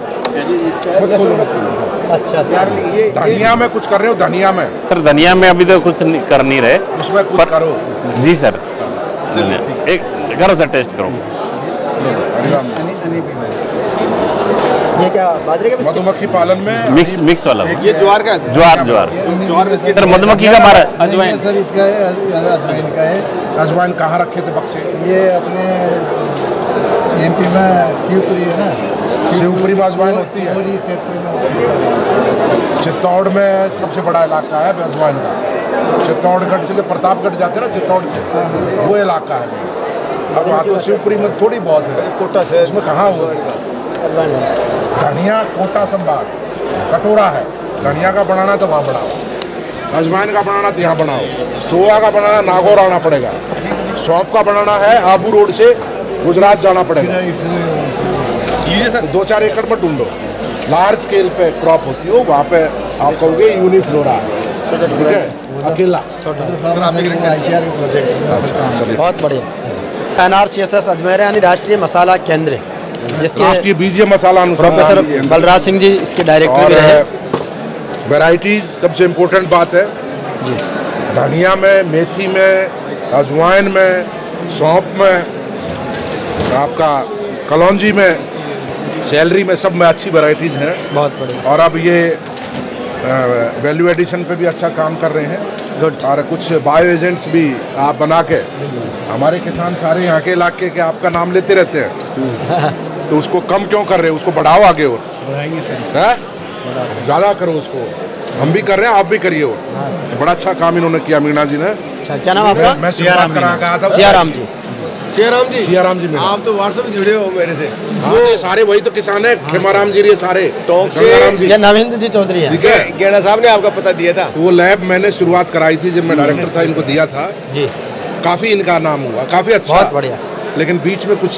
अच्छा, धनिया में कुछ कर रहे हो? धनिया में सर, धनिया में अभी तो कुछ कर नहीं रहे, उसमें कुछ करो। जी सर, एक करो सर, टेस्ट करो। ये क्या बाजरे के बिस्किट? मधुमक्खी पालन में मिक्स वाला। ये ज्वार का है? ज्वार बिस्किट सर, मधुमक्खी का बार अजवाइन सर, इसका है अजवाइन का है। अजवाइन कहाँ रखे थे बक्से? ये अपने MP में शिवपुरी है ना, शिवपुरी में अजवाइन होती है। पूरी क्षेत्र में होती है। चित्तौड़ में सबसे बड़ा इलाका है अजवाइन का। चित्तौड़गढ़ से प्रतापगढ़ जाते हैं ना, चित्तौड़ से, वो इलाका है। अब वहाँ तो शिवपुरी में थोड़ी बहुत है, कोटा से। उसमें कहाँ होगा? धनिया कोटा संभाग कटोरा है। धनिया का बनाना तो वहाँ बनाओ, अजवाइन का बनाना तो यहाँ बनाओ, सोया का बनाना नागौर आना पड़ेगा, सौंफ का बनाना है आबू रोड से गुजरात जाना पड़ेगा। 2-4 एकड़ में ढूंढो, लार्ज स्केल पे क्रॉप होती हो, वहाँ पे आप कहोगे यूनिफ्लोरा है, ठीक है, अकेला। बहुत बढ़िया। NRCSS अजमेर यानी राष्ट्रीय मसाला केंद्र, जिसके राष्ट्रीय बीज मसाला प्रोफेसर बलराज सिंह जी इसके डायरेक्टर भी रहे। वैरायटीज सबसे इम्पोर्टेंट बात है जी। धनिया में, मेथी में, अजवाइन में, सौंफ में, आपका कलौंजी में, सैलरी में, सब में अच्छी वैरायटीज हैं। बहुत बढ़िया। और अब ये वैल्यू एडिशन पे भी अच्छा काम कर रहे हैं। गुड। और कुछ बायो एजेंट्स भी आप बना के, हमारे किसान सारे यहाँ के इलाके के आपका नाम लेते रहते हैं, तो उसको कम क्यों कर रहे हैं? उसको बढ़ाओ आगे और बढ़ाएंगे सर, ज़्यादा करो उसको। हम भी कर रहे हैं, आप भी करिए। और बड़ा अच्छा काम इन्होंने किया मीना जी ने। अच्छा, क्या नाम आपका? मैं शुरुआत करा गया था। सियाराम जी। सियाराम जी मेरा। आप तो व्हाट्सएप में जुड़े हो मेरे से। हाँ, ये सारे वही तो किसान है, खेमाराम जी, ये सारे टॉप से ये नविंद्र जी चौधरी है। ठीक है, गेड़ा साहब ने आपका पता दिया था। तो वो लैब मैंने शुरुआत कराई थी जब मैं डायरेक्टर था, इनको दिया था जी। काफी इनका नाम हुआ, काफी अच्छा, बहुत बढ़िया। लेकिन बीच में कुछ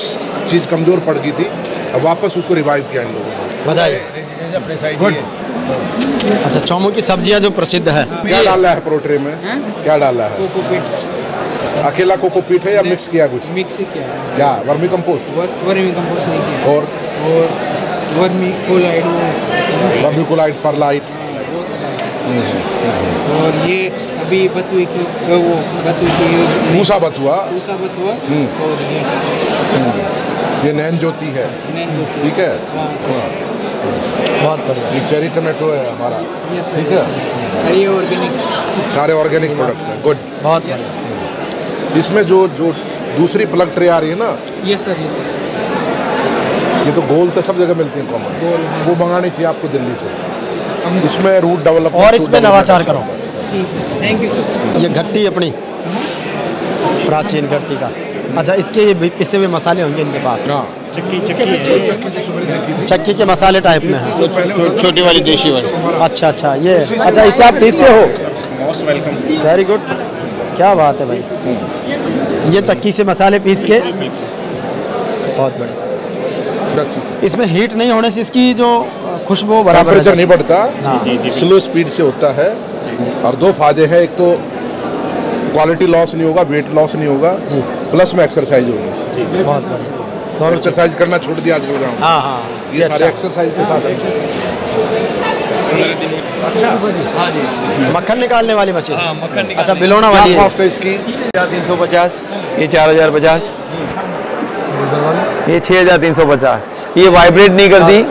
चीज कमजोर पड़ गई थी, अब वापस उसको रिवाइव किया इन लोगों ने। बधाई। अच्छा, चौमू की सब्जियां जो प्रसिद्ध है, क्या डाला है प्रोट्रे में? क्या डाला है? अकेला कोकोपीट है या मिक्स किया कुछ? मिक्स किया है। क्या वर्मी कंपोस्ट? वर्मी कंपोस्ट नहीं किया। और वर्मी कोलाइड, परलाइट, और ये अभी बथुए की वो बथुए की मूसा बथुआ, और ये नैन ज्योति है, ठीक है। बहुत बढ़िया। ये चेरी टमाटो है हमारा, ठीक है। ये ऑर्गेनिक, सारे ऑर्गेनिक प्रोडक्ट्स हैं, गुड। बहुत बढ़िया। इसमें जो दूसरी प्लग ट्रे आ रही है ना, ये सर ये तो गोल तो सब जगह मिलती है कॉमन, वो मंगानी चाहिए आपको दिल्ली से। इसमें रूट डेवलप और इसमें नवाचार करो। Thank you. ये घट्टी अपनी प्राचीन घट्टी का। अच्छा, इसके ये पिसे हुए मसाले होंगे इनके पास? हाँ, चक्की के मसाले टाइप में है, छोटी वाली देशी वाली। अच्छा अच्छा, ये अच्छा, इसे आप पीसते हो? Most welcome. वेरी गुड, क्या बात है भाई। ये चक्की से मसाले पीस के, बहुत बढ़िया। इसमें हीट नहीं होने से इसकी जो खुशबू बराबर, टेम्परेचर नहीं बढ़ता, स्लो स्पीड से होता है। और दो फायदे हैं, एक तो क्वालिटी लॉस नहीं होगा, वेट लॉस नहीं होगा, प्लस में एक्सरसाइज होगी। बहुत बढ़िया। तो एक्सरसाइज करना छोड़ दिया आजकल गाँव। हाँ हाँ, ये सारे एक्सरसाइज के साथ है। अच्छा, हाँ जी। मक्खन निकालने वाली मशीन? हाँ, मक्खन निकालने। अच्छा, बिलोना वाली कॉस्ट है इसकी? 350, ये 4050, ये 6350। ये वाइब्रेट नहीं करती,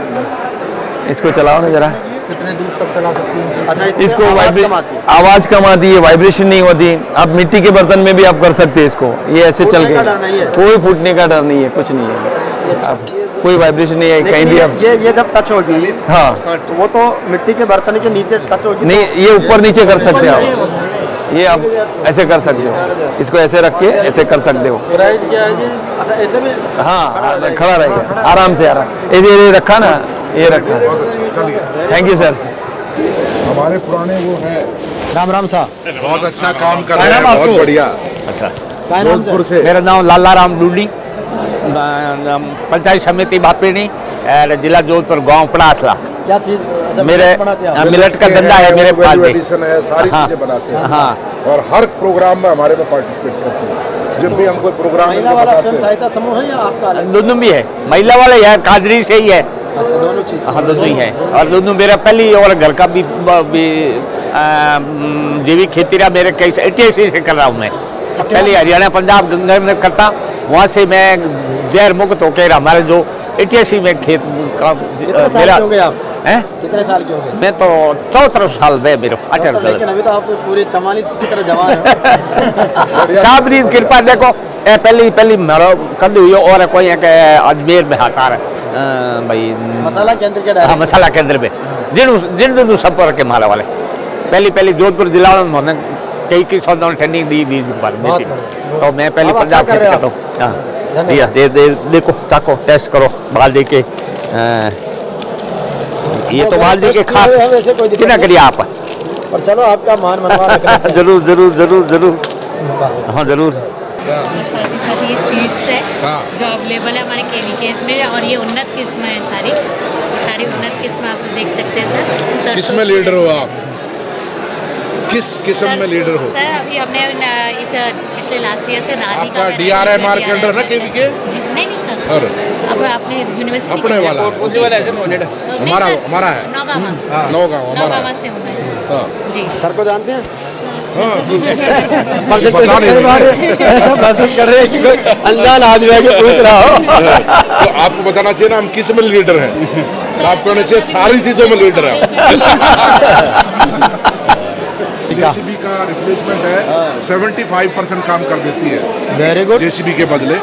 इसको चलाओ ना जरा। कितने दूर तक चला सकती हैं? अच्छा, इसको आवाज कम आती है, वाइब्रेशन नहीं होती। आप मिट्टी के बर्तन में भी आप कर सकते हैं इसको, ये ऐसे चल के, कोई फूटने का डर नहीं है, कुछ नहीं है, आप कोई वाइब्रेशन नहीं है कहीं भी। आप ये जब टच होगी, हाँ, तो वो तो मिट्टी के बर्तन के नीचे टच होगी नहीं, ये ऊपर नीचे कर सकते हैं आप, ये आप ऐसे कर सकते हो, इसको ऐसे रख के ऐसे कर सकते हो। अच्छा, ऐसे भी? हाँ, खड़ा रहेगा आराम से, आराम। ये रखा ना, ये रखा। Thank you sir. हमारे पुराने वो है, राम राम साहब, बहुत अच्छा काम कर रहे हैं, बहुत बढ़िया। अच्छा, जोधपुर से। मेरा नाम लाला राम डूडी, पंचायत समिति भापरेनी, जिला जोधपुर, गांव पड़ासला। क्या चीज? अच्छा, मेरे मिलेट का धंधा है मेरे पास में। एडिशन है, सारी चीजें बनाते हैं। हाँ, और हर प्रोग्राम में हमारे में पार्टिसिपेट करते हैं। जब भी हमको प्रोग्राम महिला वाला स्वयं सहायता समूह है या आपका अलग? दोनों भी है, महिला वाले है, काजरी से ही है। अच्छा, दोनों चीज? हाँ, दोनों ही है। और दोनों मेरा पहली और घर का भी जैविक खेती रहा मेरे कई 88 से कर रहा हूँ मैं। पहले हरियाणा, पंजाब, गंगा में करता, वहाँ से मैं जैर मुक्त होकर हमारे जो 88 में खेत का मेरा। हो गए आप? हैं? कितने साल के हो गए? मैं तो 14 साल में मेरे 18। लेकिन अभी तो आप पूरे 44 की तरह जवान हैं। साहब कृपा देखो, पहली कर हुई और कोई अजमेर में हाथ आ रहा है भाई, मसाला केंद्र के? हाँ, मसाला केंद्र में जिन संपर्क के माला वाले। पहली जोधपुर जिला में कई सौ ट्रेनिंग दी बीज पर में थी, तो मैं पहले पंजाब के करता हूँ। हाँ जी, देखो, चाको टेस्ट करो बालजी के। ये तो बालजी के खा कितना करिए आप, पर चलो आपका मान मनवा जरूर जरूर जरूर जरूर, हाँ जरूर। ये सीड्स है जो अवेलेबल है हमारे केवीकेस में, और ये उन्नत किस्म है सारी उन्नत किस्म आप देख सकते हैं सर। किसमें लीडर हो आप? किस किस्म में लीडर हो? सर, अभी हमने इस पिछले लास्ट ईयर से राधिका DRI मार्क के अंडर ना केवीके? नहीं सर, अब आपने यूनिवर्सिटी अपने वाला हमारा है नौगांव हमारा से हूँ जी। सर को जानते हैं? ऐसा महसूस कर रहे हैं कि कोई अनजान आदमी आके पूछ रहा हो। तो आपको बताना चाहिए ना हम किस में लीडर हैं, आपको कहना चाहिए सारी चीजों में लीडर है। जेसीबी का रिप्लेसमेंट है, 75% काम कर देती है। Very good. जेसीबी के बदले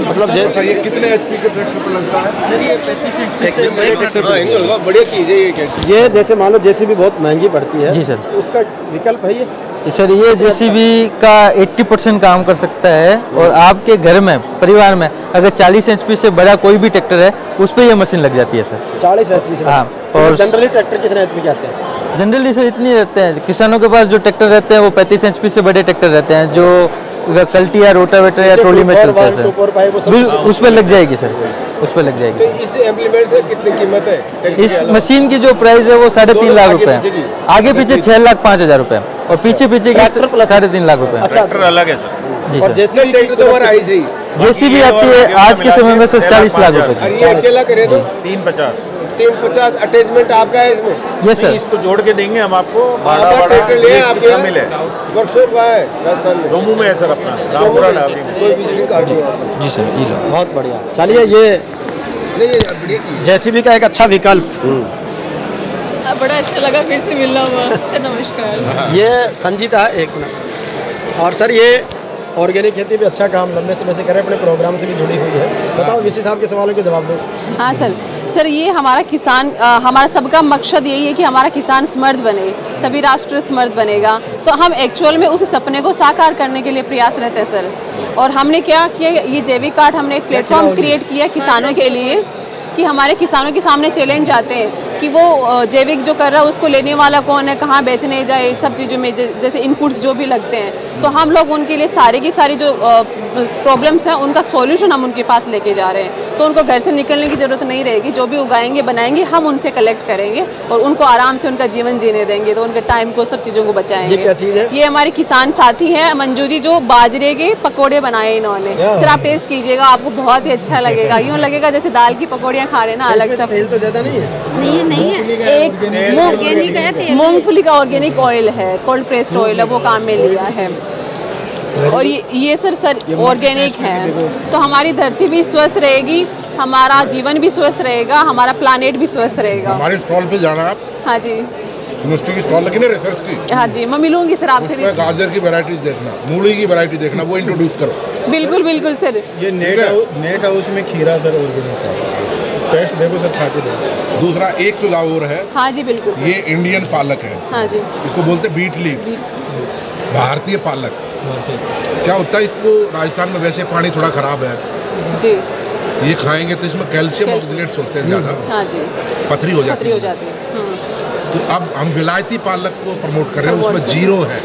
मतलब ये कितने HP के ट्रैक्टर पर लगता है? सर ये 35 HP से बड़े ट्रैक्टर पर बढ़िया चीज़ है ये। ये जैसे मान लो JCB बहुत महंगी पड़ती है जी सर, उसका विकल्प है ये? सर ये JCB का 80% काम कर सकता है और आपके घर में परिवार में अगर 40 HP से बड़ा कोई भी ट्रैक्टर है उस पर ये मशीन लग जाती है सर। 40 HP से? हाँ। और जनरली ट्रैक्टर कितने HP के आते हैं? जनरली सर इतने रहते हैं, किसानों के पास जो ट्रैक्टर रहते हैं वो 35 HP से बड़े ट्रैक्टर रहते हैं जो कल्टी या रोटावेटर या ट्रॉली में चलते हैं सर, उस पर लग जाएगी सर, उस पर लग जाएगी। तो इस इम्प्लीमेंट से कितनी कीमत है? इस मशीन की जो प्राइस है वो 3.5 लाख रुपए है, आगे पीछे 6,05,000 रुपए और पीछे की 3.5 लाख रुपए। अच्छा, अलग है सर। जी और सर। ट्रैक्टर तो आई सही JCB आती है आज के समय में सर 40 लाख रुपए और की। ये अकेला करे तो 350 अटैचमेंट आपका है इसमें? Yes sir. इसको जोड़ के देंगे हम आपको। ट्रैक्टर ले आपके शामिल है, वर्कशॉप का है राजस्थान में, जम्मू में है सर अपना रामपुरा डाबरी में। कोई बिजली काट दो आप। जी सर, ये लो। बहुत बढ़िया। चलिए ये JCB का एक अच्छा विकल्प। बड़ा अच्छा लगा फिर से मिलना हुआ सर, नमस्कार। ये संजीता है, एक मिनट। और सर ये ऑर्गेनिक खेती भी अच्छा काम लंबे समय से कर रहे हैं, अपने प्रोग्राम से भी जुड़ी हुई है। बताओ विशेष साहब के सवालों के जवाब दो। हाँ सर, ये हमारा किसान, हमारा सबका मकसद यही है कि हमारा किसान समृद्ध बने, तभी राष्ट्र समृद्ध बनेगा। तो हम एक्चुअल में उस सपने को साकार करने के लिए प्रयास रहते हैं सर। और हमने क्या किया, ये जैविक कार्ड हमने एक प्लेटफॉर्म क्रिएट किया किसानों के लिए कि हमारे किसानों के सामने चैलेंज आते हैं कि वो जैविक जो कर रहा है उसको लेने वाला कौन है, कहाँ बेचने जाए, सब चीज़ों में जैसे इनपुट्स जो भी लगते हैं, तो हम लोग उनके लिए सारी की सारी जो प्रॉब्लम्स हैं उनका सॉल्यूशन हम उनके पास लेके जा रहे हैं। तो उनको घर से निकलने की ज़रूरत नहीं रहेगी, जो भी उगाएंगे बनाएंगे हम उनसे कलेक्ट करेंगे और उनको आराम से उनका जीवन जीने देंगे, तो उनके टाइम को सब चीज़ों को बचाएंगे। ये क्या चीज़ है? ये हमारे किसान साथी हैं मंजू जी, जो बाजरे के पकौड़े बनाए इन्होंने। सर आप टेस्ट कीजिएगा, आपको बहुत ही अच्छा लगेगा, यूँ लगेगा जैसे दाल की पकौड़ियाँ खा रहे हैं ना, अलग सा। तेल तो ज़्यादा नहीं है? नहीं है, एक मूंगफली का ऑर्गेनिक ऑयल है, कोल्ड प्रेस्ड ऑयल है, वो काम में लिया है। और ये सर ऑर्गेनिक है, तो हमारी धरती भी स्वस्थ रहेगी, हमारा जीवन भी स्वस्थ रहेगा, हमारा प्लानेट भी स्वस्थ रहेगा। हमारे स्टॉल पे जाना आप। हाँ जी, यूनिवर्सिटी की स्टॉल लगी ना रिसर्च की। हाँ जी, मैं मिलूंगी सर आपसे भी। गाजर की वैरायटी देखना, मूली की वैरायटी देखना, वो इंट्रोड्यूस करो। बिल्कुल बिल्कुल सर। ये नेट हाउस में खीरा सर ऑर्गेनिक है, टेस्ट देखो सर, खा के देखो। दूसरा एक सुझाव और है। हाँ जी बिल्कुल सर। ये इंडियन पालक है। हाँ जी, इसको बोलते बीट लीफ, भारतीय पालक। क्या होता है, इसको राजस्थान में वैसे पानी थोड़ा खराब है जी, ये खाएंगे तो इसमें कैल्शियम ऑक्सीलेट्स होते हैं ज़्यादा। हाँ जी, पथरी हो जाती है। तो अब हम विलायती पालक को प्रमोट कर रहे हैं, उसमें जीरो है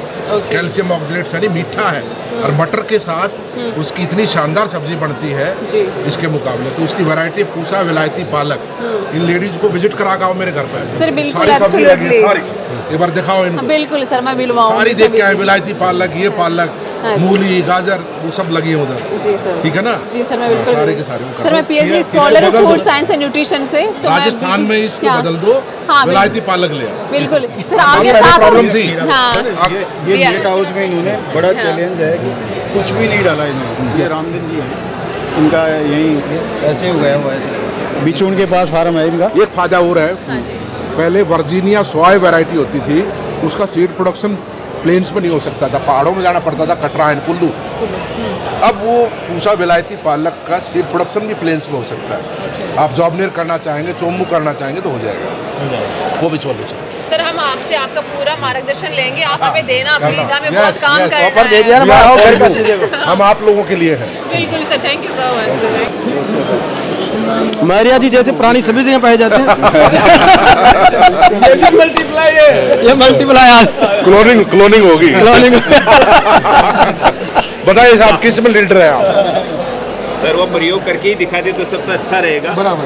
कैल्शियम ऑक्सीलेट्स, यानी मीठा है, और मटर के साथ उसकी इतनी शानदार सब्जी बनती है इसके मुकाबले। तो उसकी वैरायटी पूसा विलायती पालक। इन लेडीज को विजिट करा आओ मेरे घर पे सर। बिल्कुल, सारी सब्जी लगी है, सारी एक बार दिखाओ इनको। बिल्कुल सर, मैं मिलवाऊंगी। सारी देख के आए, विलायती पालक, ये पालक, मूली, गाजर, वो सब लगी है उधर। जी सर, ठीक है ना? जी सर, मैं बिल्कुल सारे के सारे। सर मैं PhD स्कॉलर हूँ फूड साइंस एंड न्यूट्रिशन से, तो राजस्थान में इसको बदल दो, विलायती पालक ले आओ। बिल्कुल सर, आपके साथ प्रॉब्लम थी। ये नेट हाउस में इन्होंने बड़ा चैलेंज है कि कुछ भी नहीं डाला इन्होंने। ये रामदेव जी हैं, इनका यहीं ऐसे हुआ है, बिचून के पास फार्म है इनका। एक फायदा और है, पहले वर्जीनिया सॉय वैरायटी होती थी, उसका सीड प्रोडक्शन प्लेन्स में नहीं हो सकता था, पहाड़ों में जाना पड़ता था, कटरा एंड कुल्लू। अब वो पूसा विलायती पालक का सीड प्रोडक्शन भी प्लेन्स में हो सकता है। आप जॉबनेर करना चाहेंगे, चोमू करना चाहेंगे तो हो जाएगा, वो भी सॉल्यूशन। सर हम आपसे आपका पूरा मार्गदर्शन लेंगे, आप हमें देना प्लीज, हमें बहुत काम करना है। दे दिया ना, हम आप लोगों के लिए हैं। बिल्कुल sir, thank you so much. Maria ji जैसे प्राणी सभी जगह पाए जाते हैं। ये भी मल्टीप्लाई है, ये मल्टीप्लाई क्लोनिंग होगी। क्लोनिंग। बताइए साहब, किस में लीडर है आप? सर वो प्रयोग करके ही दिखा दे तो सबसे अच्छा रहेगा। बराबर।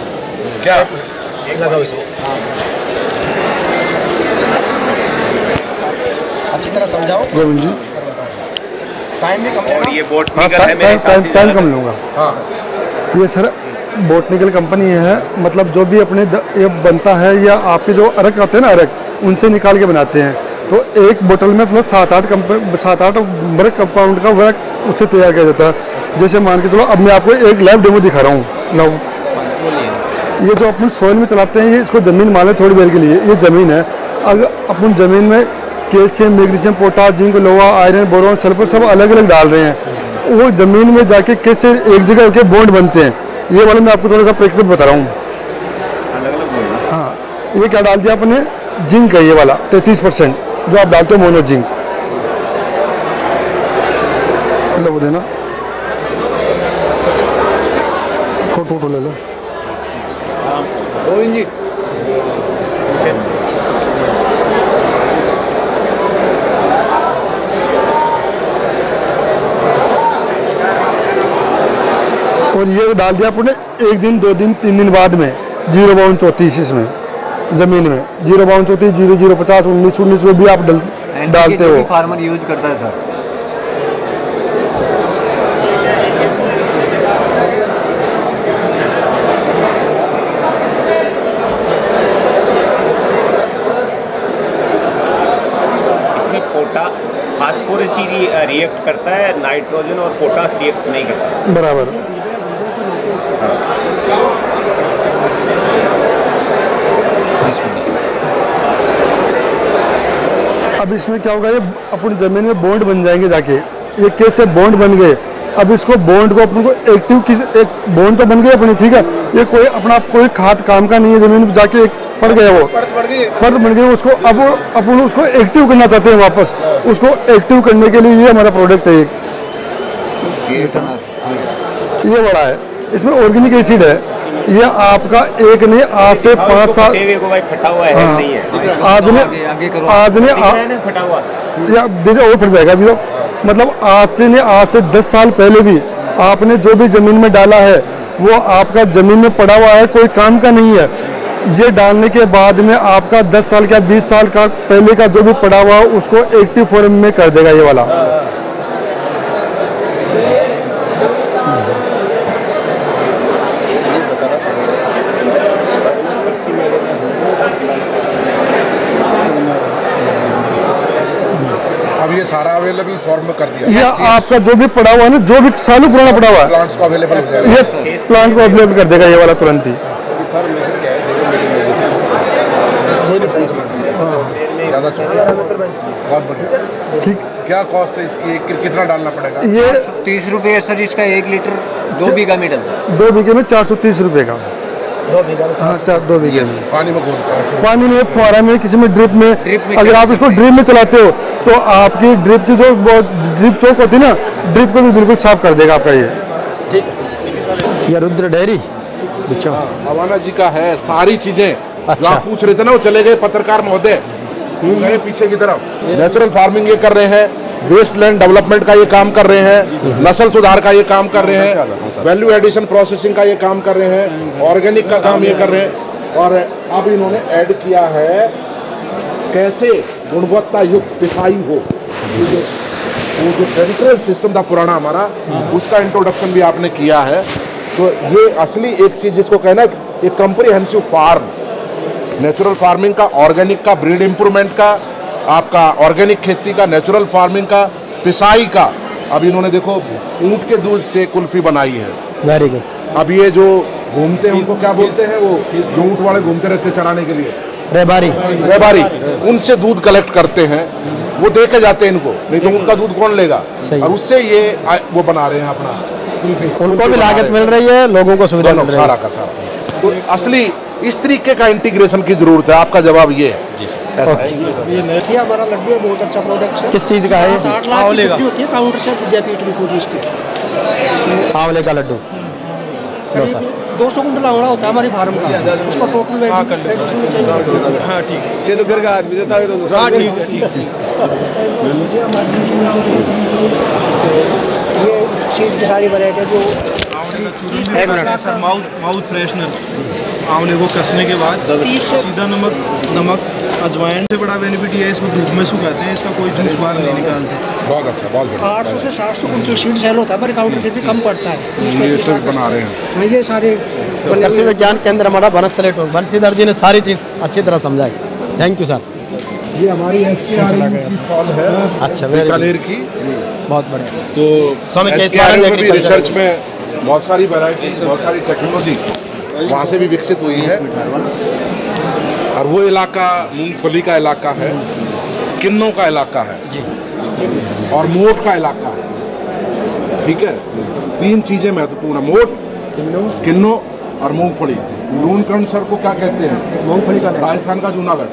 क्या लगाओ इसको, अच्छी तरह समझाओ गोविंद जी। टाइम भी कम और ये बोटनिकल है मेरे हिसाब से। टाइम कम लूँगा। हाँ, ये सर बोटनिकल कंपनी है, मतलब जो भी अपने ये बनता है या आपके जो अर्क आते हैं ना, अर्क उनसे निकाल के बनाते हैं। तो एक बोतल में मतलब 7-8 वर्क कंपाउंड का वर्क उससे तैयार किया जाता है। जैसे मान के चलो, अब मैं आपको एक लाइव डेमो दिखा रहा हूँ। लाओ, ये जो अपन सॉइल में चलाते हैं, ये इसको ज़मीन मान लें थोड़ी देर के लिए, ये ज़मीन है। अगर अपन ज़मीन में कैल्शियम, मैग्नीशियम, पोटाश, जिंक, लोहा, आयरन, बोरॉन, सल्फर सब अलग अलग डाल रहे हैं, वो ज़मीन में जाके कैसे एक जगह होकर बॉन्ड बनते हैं, ये वाला मैं आपको थोड़ा सा प्रैक्टिस बता रहा हूँ। हाँ, ये क्या डाल दिया आपने, जिंक है ये वाला 33% जो आप डालते हो मोनो जिंक, लो वो देना, फोटो ले लो। जी और ये डाल दिया आपने 1 दिन 2 दिन 3 दिन बाद में 0.34 इसमें ज़मीन में 0.34 0050 19 जो भी आप डालते हो। फार्मर यूज करता है सर। फास्फोरस ही रिएक्ट करता है, नाइट्रोजन और पोटास रिएक्ट नहीं करता। बराबर। अब इसमें क्या होगा, ये अपनी ज़मीन में बॉन्ड बन जाएंगे जाके, ये कैसे बॉन्ड बन गए। अब इसको बॉन्ड को अपन को एक्टिव की एक बॉन्ड तो बन गई अपनी, ठीक है, ये कोई अपना कोई खाद काम का नहीं है, ज़मीन में जाके एक पड़ गया, वो परत बन गई, उसको अब अपन उसको एक्टिव करना चाहते हैं वापस, उसको एक्टिव करने के लिए ये हमारा प्रोडक्ट है ये बड़ा है, इसमें ऑर्गेनिक एसिड है, ये आपका एक नहीं आज से 5 साल आज ने या और फट जाएगा अभी तो, मतलब आज से 10 साल पहले भी आपने जो भी ज़मीन में डाला है वो आपका ज़मीन में पड़ा हुआ है, कोई काम का नहीं है। ये डालने के बाद में आपका 10 साल का 20 साल का पहले का जो भी पड़ा हुआ उसको एक्टिव फॉर्म में कर देगा ये वाला। अब ये सारा अवेलेबल फॉर्म में कर दिया, ये आपका जो भी पड़ा हुआ है ना, जो भी सालों पुराना पड़ा हुआ है प्लांट्स को अवेलेबल हो जाएगा, ये प्लांट को अवेलेबल कर देगा ये वाला तुरंत ही। ज़्यादा बहुत बढ़िया। ठीक, क्या कॉस्ट है इसकी, कितना डालना पड़ेगा? ये 30 रुपये सर इसका 1 लीटर 2 बीघा में डलता है। 2 बीघे में 430 रुपये का। 2 बीघा हाँ 2 बीघे में पानी में पानी में फुहारा में किसी में ड्रिप में अगर आप इसको ड्रिप में चलाते हो तो आपकी ड्रिप की जो ड्रिप चौक होती है ना, ड्रिप को भी बिल्कुल साफ कर देगा आपका ये। ठीक, ये रुद्र डेयरी अवाना जी का है, सारी चीजें जो आप पूछ रहे थे ना वो चले गए पत्रकार महोदय, गए पीछे की तरफ। नेचुरल फार्मिंग ये कर रहे हैं, वेस्टलैंड डेवलपमेंट का ये काम कर रहे हैं, नस्ल सुधार का ये काम कर रहे हैं, वैल्यू एडिशन प्रोसेसिंग का ये काम कर रहे हैं, ऑर्गेनिक का काम ये कर रहे हैं। और अब इन्होंने ऐड किया है कैसे गुणवत्ता युक्त पिसाई हो, वो जो सेंट्रल सिस्टम था पुराना हमारा, उसका इंट्रोडक्शन भी आपने किया है। तो ये असली एक चीज जिसको कहना है एक कम्प्रिहेंसिव फार्म, नेचुरल फार्मिंग का, ऑर्गेनिक का, ब्रीड इम्प्रूवमेंट का, आपका ऑर्गेनिक खेती का, नेचुरल फार्मिंग का, पिसाई का। अब इन्होंने देखो ऊंट के दूध से कुल्फी बनाई है, वेरी गुड। अब ये जो घूमते हैं उनको क्या बोलते हैं, वो जो ऊंट वाले घूमते रहते चराने के लिए, रेबारी, उनसे दूध कलेक्ट करते हैं, वो दे के जाते हैं इनको, नहीं तो उनका दूध कौन लेगा। और उससे ये वो बना रहे हैं अपना, उनको भी लागत मिल रही है, लोगों को सुविधा मिल रही है, सारा का सारा। तो असली इस तरीके का इंटीग्रेशन की जरूरत है। आपका जवाब ये है। ऐसा है। ये हमारा लड्डू है, बहुत अच्छा प्रोडक्ट है। किस चीज़ का है? 8 लाख की बिक्री होती है काउंटर से विद्यापीठ में पूरी इसकी। आंवले का लड्डू 200 कुंटल आंवला होता है हमारी फार्म का, उसका टोटल वेट चाहिए। हाँ ठीक, ये तो घर का आदमी देता है तो दूसरा। ठीक है। ये सीड की सारी वैरायटी जो एक मिनट सर, माउथ फ्रेशनर, आंवले को कसने के बाद सीधा नमक अजवाइन से बड़ा बेनिफिट ये है, इसको धूप में सुखाते हैं, इसका कोई जूस बाहर नहीं निकालते। बहुत अच्छा, बहुत बढ़िया। 800 से 700 कुंटल सीड सेल होता है, पर काउंटर फिर भी कम पड़ता है। ये सब बना रहे हैं। हाँ, ये सारे कृषि विज्ञान केंद्र हमारा बनस्थली टोल बंशीधर जी ने सारी चीज़ अच्छी तरह समझाई। Thank you sir. ये हमारी स्टॉल है, अच्छा, बीकानेर की, बहुत बढ़िया। तो स्वामी भी रिसर्च में बहुत सारी वैरायटी, बहुत सारी टेक्नोलॉजी वहाँ से भी विकसित हुई है। और वो इलाका मूंगफली का इलाका है, किन्नों का इलाका है जी, और मोट का इलाका है। ठीक है, 3 चीजें महत्वपूर्ण है, मोट, किन्नो और मूंगफली। लूनकंद सर को क्या कहते हैं? मूंगफली का राजस्थान का जूनागढ़,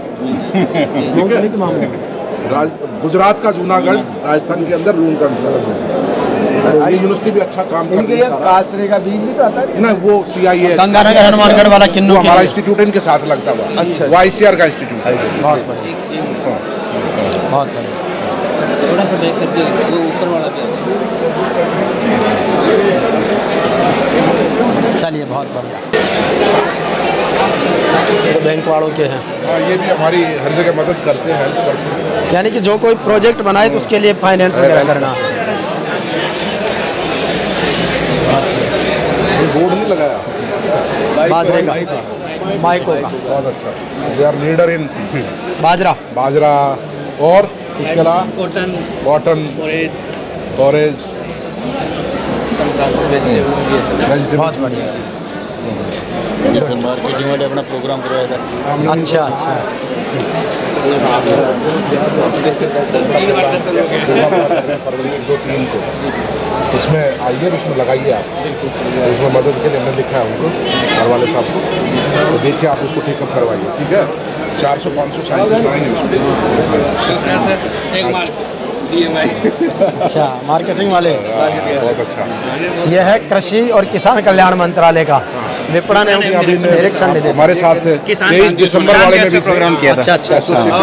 गुजरात का जूनागढ़, राजस्थान के अंदर लूनकंद सर। ये यूनिवर्सिटी भी अच्छा काम कर रही है। काचरे का बीज भी तो आता है ना, वो CIA गंगानगर हनुमानगढ़ वाला किन्नू, हमारा इंस्टीट्यूट इनके साथ लगता हुआ। अच्छा, वो ICR का इंस्टीट्यूट है। बहुत बढ़िया, बहुत बढ़िया। थोड़ा सा बैक करके वो ऊपर वाला भी चलिए, बहुत बढ़िया। तो बैंक वालों के हैं। हाँ, ये भी हमारी हर जगह मदद करते हैं, हेल्प करते हैं। यानी कि जो कोई प्रोजेक्ट बनाए तो उसके लिए फाइनेंस वगैरह करना। बोर्ड नहीं लगाया बाजरे का, माइको का, बहुत अच्छा। दे आर लीडर इन बाजरा और उसके अलावा कॉटन, फॉरेज, बहुत बढ़िया। मार्केटिंग वाले अपना प्रोग्राम करवाया था। अच्छा, फरवरी 1-2-3 को उसमें आइए, उसमें लगाइए आप, उसमें मदद के लिए हमने लिखा है उनको, घर वाले साहब को, तो देखिए आप उसको टेकअप करवाइए, ठीक है। 400-500 साइकिल अच्छा, मार्केटिंग वाले, बहुत अच्छा। यह है कृषि और किसान कल्याण मंत्रालय का विपणन एवं निरीक्षण निदेशक हमारे साथ 23 दिसंबर वाले में भी प्रोग्राम किया था। अच्छा,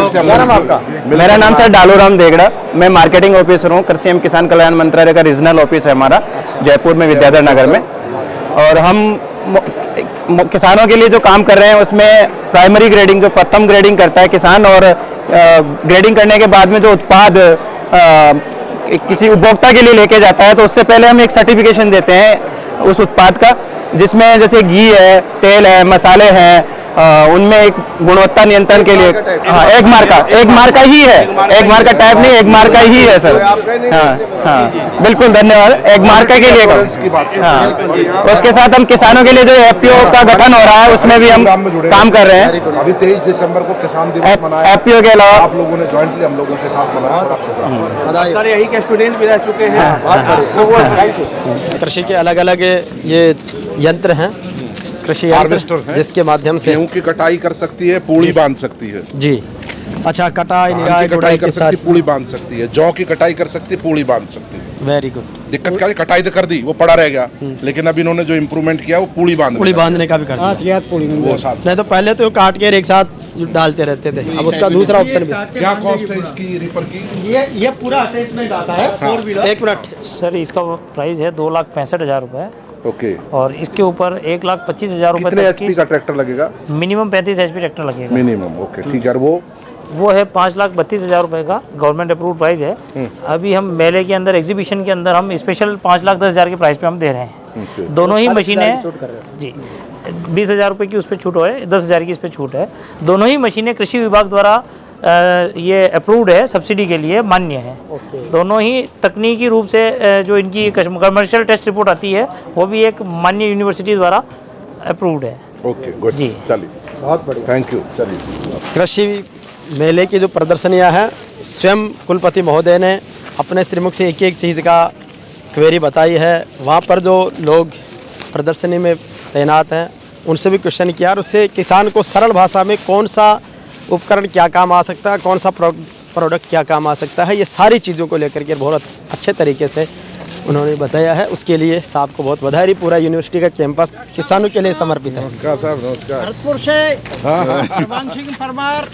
क्या नाम आपका? मेरा नाम सर डालूराम देगड़ा, मैं मार्केटिंग ऑफिसर हूँ। कृषि एवं किसान कल्याण मंत्रालय का रीजनल ऑफिस है हमारा जयपुर में, विद्याधर नगर में। और हम किसानों के लिए जो काम कर रहे हैं उसमें प्राइमरी ग्रेडिंग, जो प्रथम ग्रेडिंग करता है किसान, और ग्रेडिंग करने के बाद में जो उत्पाद किसी उपभोक्ता के लिए लेके जाता है, तो उससे पहले हम एक सर्टिफिकेशन देते हैं उस उत्पाद का, जिसमें जैसे घी है, तेल है, मसाले हैं, उनमें एक गुणवत्ता नियंत्रण के लिए एक मार्का ही है, एक मार्का टाइप नहीं, एक मार्का ही है सर। हाँ, बिल्कुल, धन्यवाद। एक मार्का के लिए हाँ, उसके साथ हम किसानों के लिए जो FPO का गठन हो रहा है उसमें भी हम काम कर रहे हैं। अभी 23 दिसंबर को किसान दिवस मनाया, FPO के अलावा आप लोगों ने जॉइंटली हम लोगों के साथ मनाया। सर यही के स्टूडेंट भी रह चुके हैं। कृषि के अलग अलग ये यंत्र हैं, कृषि हार्वेस्टर है, जिसके माध्यम से गेहूं की कटाई कर सकती है, पूड़ी बांध सकती है जी। अच्छा, कटाई, निराई, कटाई कर सकती है, पूड़ी बांध सकती है, जौ की कटाई कर सकती है, पूड़ी बांध सकती है। Very good. दिक्कत क्या है, कटाई तो कर दी, वो पड़ा रह गया, लेकिन अब इन्होंने जो इम्प्रूवमेंट किया वो पूड़ी बांधने का भी कर दिया। नहीं तो पहले तो काट के एक साथ डालते रहते थे, अब उसका दूसरा ऑप्शन भी। क्या कॉस्ट है इसकी रीपर की? ये पूरा अटैचमेंट आता है 4 व्हीलर। एक मिनट सर, इसका प्राइस है 2,65,000 रुपये। ओके। और इसके ऊपर 1,25,000 रुपये कितने HP का ट्रैक्टर लगेगा? मिनिमम 35 HP ट्रैक्टर लगेगा मिनिमम। ओके, ठीक है। वो है 5,32,000 रुपये का गवर्नमेंट अप्रूव्ड प्राइस है। अभी हम मेले के अंदर, एग्जीबिशन के अंदर हम स्पेशल 5,10,000 के प्राइस पे हम दे रहे हैं। दोनों ही मशीनें जी 20,000 रुपये की उस पर छूट है, 10,000 की इस पर छूट है। दोनों ही मशीनें कृषि विभाग द्वारा ये अप्रूव्ड है, सब्सिडी के लिए मान्य है। दोनों ही तकनीकी रूप से जो इनकी कमर्शियल टेस्ट रिपोर्ट आती है वो भी एक मान्य यूनिवर्सिटी द्वारा अप्रूव्ड है। ओके, गुड जी, चलिए, बहुत बढ़िया, थैंक यू। चलिए, कृषि मेले की जो प्रदर्शनियां हैं, स्वयं कुलपति महोदय ने अपने श्रीमुख से एक एक चीज़ का क्वेरी बताई है। वहाँ पर जो लोग प्रदर्शनी में तैनात हैं उनसे भी क्वेश्चन किया, और उससे किसान को सरल भाषा में कौन सा उपकरण क्या काम आ सकता है, कौन सा प्रोडक्ट क्या काम आ सकता है, ये सारी चीज़ों को लेकर के बहुत अच्छे तरीके से उन्होंने बताया है। उसके लिए साहब को बहुत बधाई। पूरा यूनिवर्सिटी का कैंपस किसानों के लिए समर्पित है। नमस्कार साहब, नमस्कार। भरतपुर से हरबंस सिंह परमार।